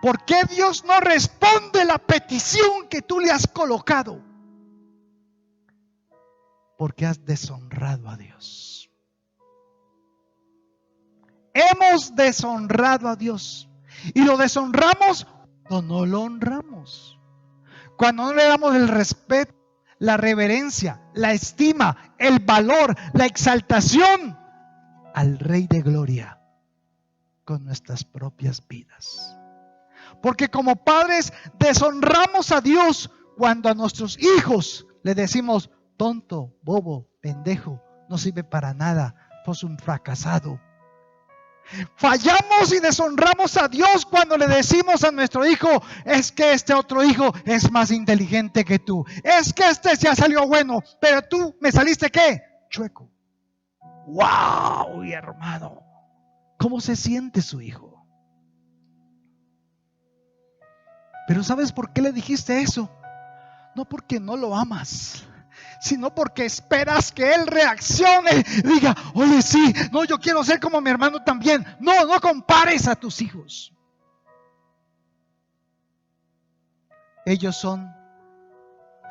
¿Por qué Dios no responde la petición que tú le has colocado? Porque has deshonrado a Dios. Hemos deshonrado a Dios. Y lo deshonramos o no lo honramos. Cuando no le damos el respeto, la reverencia, la estima, el valor, la exaltación al Rey de Gloria con nuestras propias vidas. Porque como padres deshonramos a Dios cuando a nuestros hijos le decimos tonto, bobo, pendejo, no sirve para nada, sos un fracasado. Fallamos y deshonramos a Dios cuando le decimos a nuestro hijo, es que este otro hijo es más inteligente que tú, es que este ya salió bueno, pero tú me saliste ¿qué? Chueco. ¡Wow, hermano! ¿Cómo se siente su hijo? Pero ¿sabes por qué le dijiste eso? No porque no lo amas, sino porque esperas que él reaccione y diga, oye, sí, no, yo quiero ser como mi hermano también. No, no compares a tus hijos. Ellos son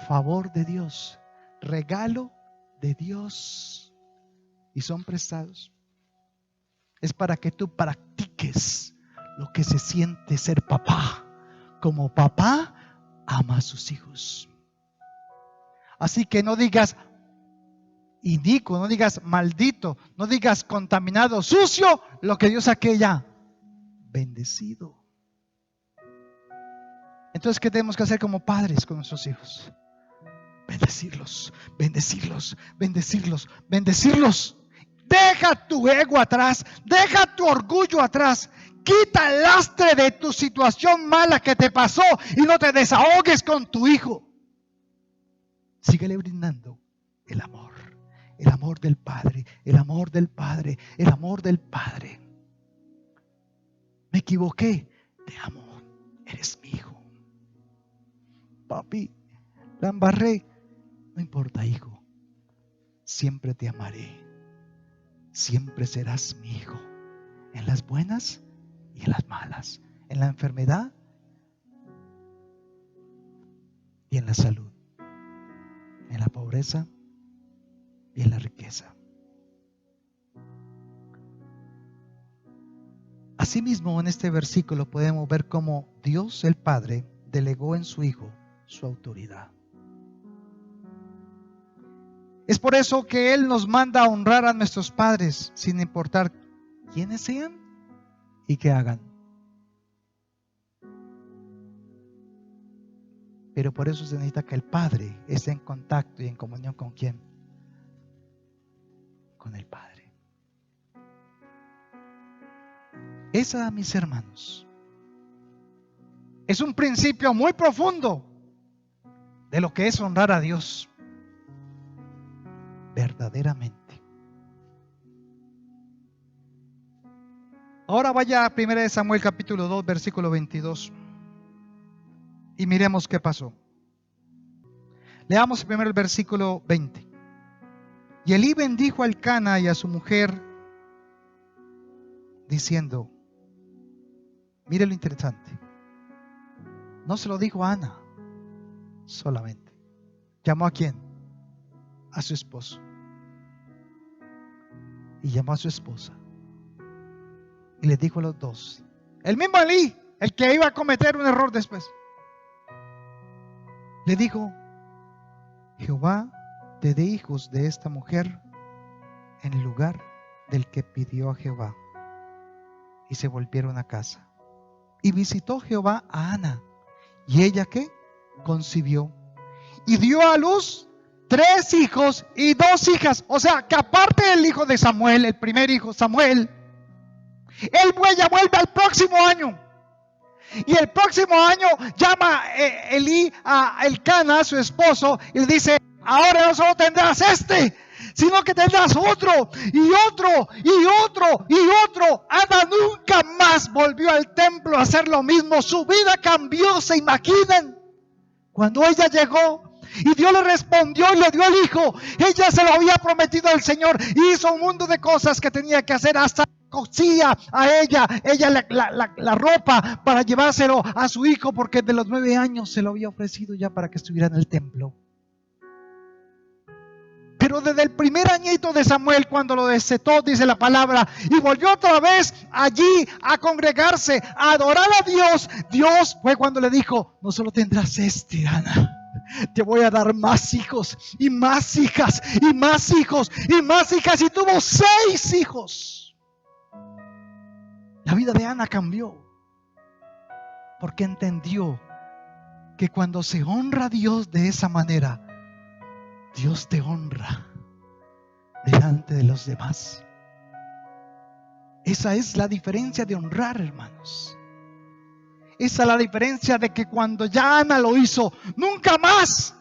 favor de Dios, regalo de Dios y son prestados. Es para que tú practiques lo que se siente ser papá, como papá ama a sus hijos. Así que no digas inicuo, no digas maldito, no digas contaminado, sucio, lo que Dios saque ya, bendecido. Entonces, ¿qué tenemos que hacer como padres con nuestros hijos? Bendecirlos, bendecirlos, bendecirlos, bendecirlos. Deja tu ego atrás, deja tu orgullo atrás, quita el lastre de tu situación mala que te pasó y no te desahogues con tu hijo. Síguele brindando el amor del Padre, el amor del Padre, el amor del Padre. Me equivoqué, te amo, eres mi hijo. Papi, la embarré, no importa, hijo, siempre te amaré. Siempre serás mi hijo, en las buenas y en las malas, en la enfermedad y en la salud, en la pobreza y en la riqueza. Asimismo, en este versículo podemos ver cómo Dios el Padre delegó en su Hijo su autoridad. Es por eso que Él nos manda a honrar a nuestros padres, sin importar quiénes sean y qué hagan. Pero por eso se necesita que el Padre esté en contacto y en comunión con ¿quién? Con el Padre. Esa, mis hermanos, es un principio muy profundo de lo que es honrar a Dios. Verdaderamente. Ahora vaya a 1 Samuel capítulo 2 versículo 22 y miremos qué pasó. Leamos primero el versículo 20. Y Elí bendijo a Elcana y a su mujer diciendo, mire lo interesante, no se lo dijo a Ana solamente. ¿Llamó a quién? A su esposo. Y llamó a su esposa. Y le dijo a los dos. El mismo Elí, el que iba a cometer un error después. Le dijo, Jehová te dé hijos de esta mujer en el lugar del que pidió a Jehová. Y se volvieron a casa. Y visitó Jehová a Ana. Y ella, ¿qué? Concibió. Y dio a luz 3 hijos y 2 hijas. O sea, que aparte del hijo de Samuel, el primer hijo, Samuel, él vuelve al próximo año. Y el próximo año llama Elí a Elcana, su esposo, y le dice, ahora no solo tendrás sino que tendrás otro, y otro, y otro, y otro. Ana nunca más volvió al templo a hacer lo mismo. Su vida cambió, ¿se imaginan? Cuando ella llegó y Dios le respondió y le dio el hijo, ella se lo había prometido al Señor y hizo un mundo de cosas que tenía que hacer, hasta cosía a ella la ropa para llevárselo a su hijo, porque de los 9 años se lo había ofrecido ya para que estuviera en el templo. Pero desde el primer añito de Samuel, cuando lo destetó, dice la palabra, y volvió otra vez allí a congregarse, a adorar a Dios. Dios fue cuando le dijo, no solo tendrás Ana, te voy a dar más hijos, y más hijas, y más hijos, y más hijas, y tuvo 6 hijos. La vida de Ana cambió, porque entendió que cuando se honra a Dios de esa manera, Dios te honra delante de los demás. Esa es la diferencia de honrar, hermanos. Esa es la diferencia de que cuando ya Ana lo hizo, nunca más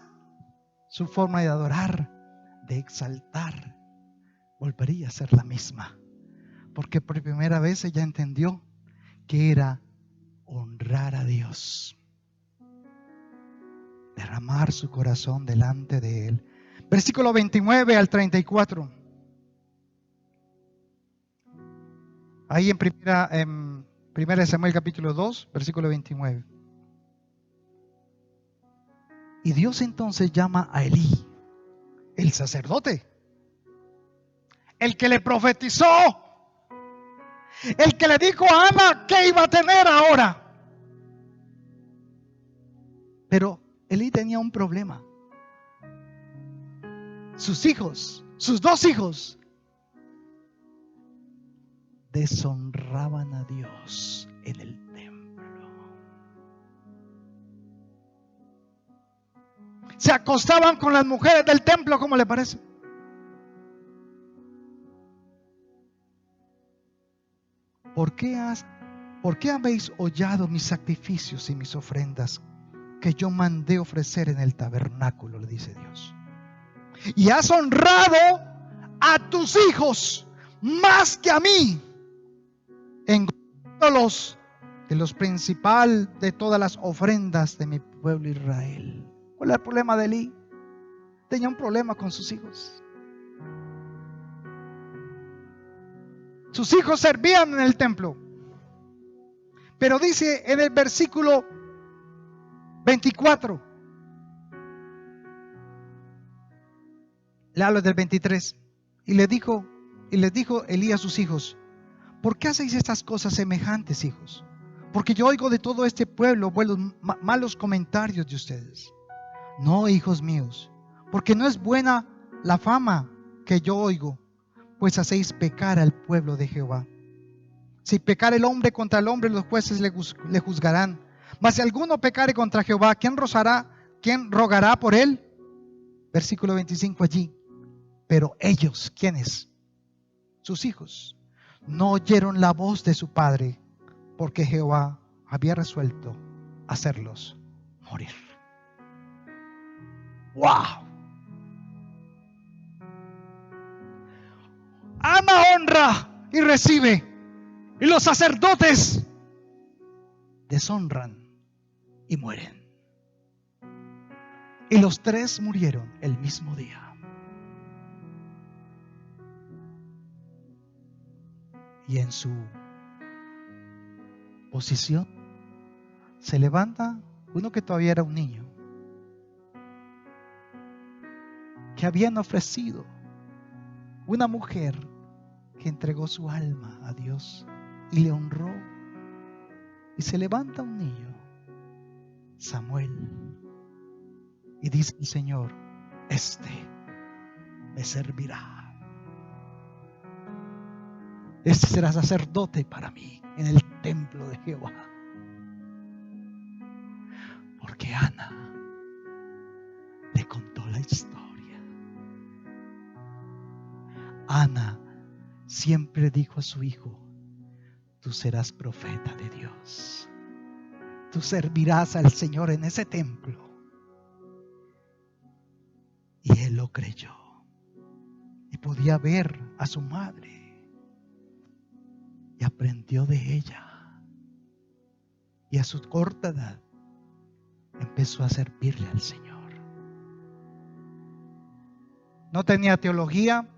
su forma de adorar, de exaltar, volvería a ser la misma. Porque por primera vez ella entendió que era honrar a Dios, derramar su corazón delante de Él. Versículo 29 al 34. Ahí en primera Samuel capítulo 2, versículo 29. Y Dios entonces llama a Elí, el sacerdote, el que le profetizó, El que le dijo a Ana qué iba a tener ahora. Pero Elí tenía un problema. Sus hijos, sus dos hijos, deshonraban a Dios en el templo. Se acostaban con las mujeres del templo, ¿cómo le parece? ¿Por qué habéis hollado mis sacrificios y mis ofrendas que yo mandé ofrecer en el tabernáculo? Le dice Dios. Y has honrado a tus hijos más que a mí, engordándolos de los principal de todas las ofrendas de mi pueblo Israel. ¿Cuál es el problema de Elí? Tenía un problema con sus hijos. Sus hijos servían en el templo. Pero dice en el versículo 24, le hablo del 23, y les dijo Elí a sus hijos: ¿por qué hacéis estas cosas semejantes, hijos? Porque yo oigo de todo este pueblo malos comentarios de ustedes. No, hijos míos, porque no es buena la fama que yo oigo, pues hacéis pecar al pueblo de Jehová. Si pecar el hombre contra el hombre, los jueces le juzgarán. Mas si alguno pecare contra Jehová, ¿quién rogará por él? Versículo 25 allí. Pero ellos, ¿quiénes? Sus hijos, no oyeron la voz de su padre, porque Jehová había resuelto hacerlos morir. ¡Wow! Ana honra y recibe, y los sacerdotes deshonran y mueren. Y los tres murieron el mismo día. Y en su posición se levanta uno que todavía era un niño, que habían ofrecido, una mujer que entregó su alma a Dios y le honró. Y se levanta un niño, Samuel, y dice el Señor: este me servirá. Este será sacerdote para mí en el templo de Jehová. Porque Ana le contó la historia. Ana siempre dijo a su hijo: tú serás profeta de Dios. Tú servirás al Señor en ese templo. Y él lo creyó. Y podía ver a su madre. Y aprendió de ella. Y a su corta edad empezó a servirle al Señor. No tenía teología,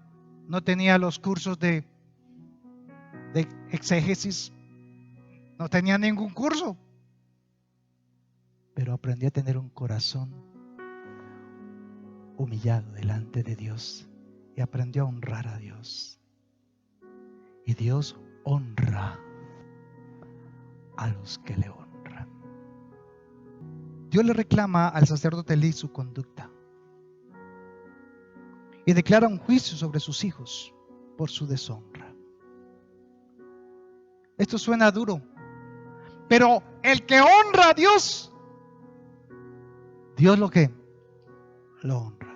no tenía los cursos de exégesis, no tenía ningún curso, pero aprendió a tener un corazón humillado delante de Dios y aprendió a honrar a Dios. Y Dios honra a los que le honran. Dios le reclama al sacerdote Elí su conducta y declara un juicio sobre sus hijos por su deshonra. Esto suena duro, pero el que honra a Dios, Dios lo honra.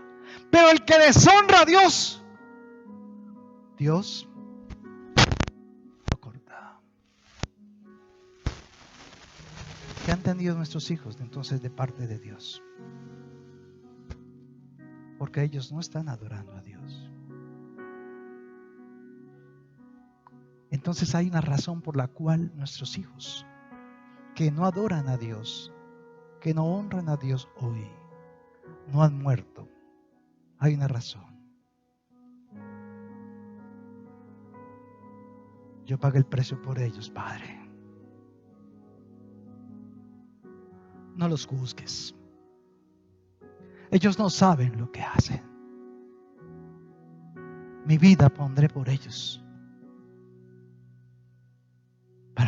Pero el que deshonra a Dios, Dios lo corta. ¿Qué han entendido nuestros hijos entonces de parte de Dios? Porque ellos no están adorando a Dios. Entonces hay una razón por la cual nuestros hijos que no adoran a Dios, que no honran a Dios hoy, no han muerto. Hay una razón. Yo pagué el precio por ellos, Padre. No los juzgues. Ellos no saben lo que hacen. Mi vida pondré por ellos.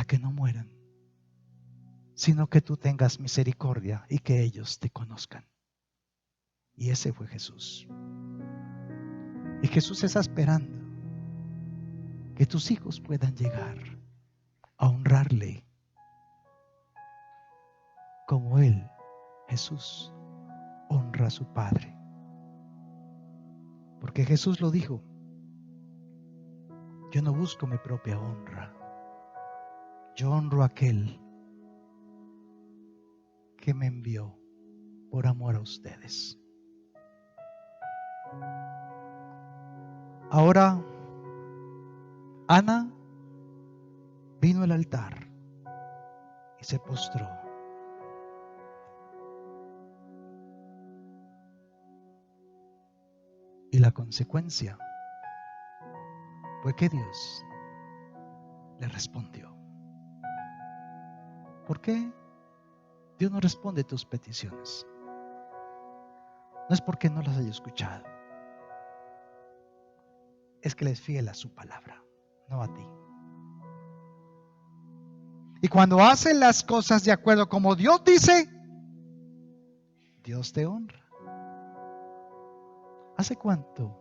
para que no mueran, sino que tú tengas misericordia y que ellos te conozcan. Y ese fue Jesús. Y Jesús está esperando que tus hijos puedan llegar a honrarle como Él, Jesús, honra a su Padre. Porque Jesús lo dijo: yo no busco mi propia honra, yo honro a aquel que me envió por amor a ustedes. Ahora Ana vino al altar y se postró. Y la consecuencia fue que Dios le respondió. ¿Por qué Dios no responde tus peticiones? No es porque no las haya escuchado, es que Él es fiel a su palabra, no a ti. Y cuando hacen las cosas de acuerdo como Dios dice, Dios te honra. ¿Hace cuánto,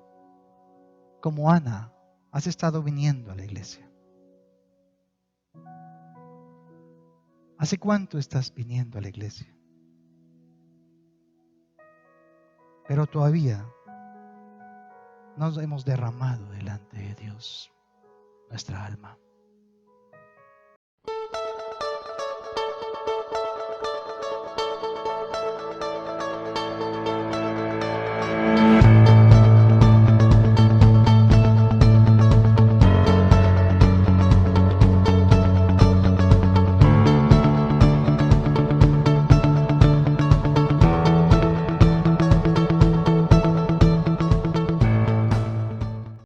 como Ana, has estado viniendo a la iglesia? ¿Hace cuánto estás viniendo a la iglesia? Pero todavía no hemos derramado delante de Dios nuestra alma.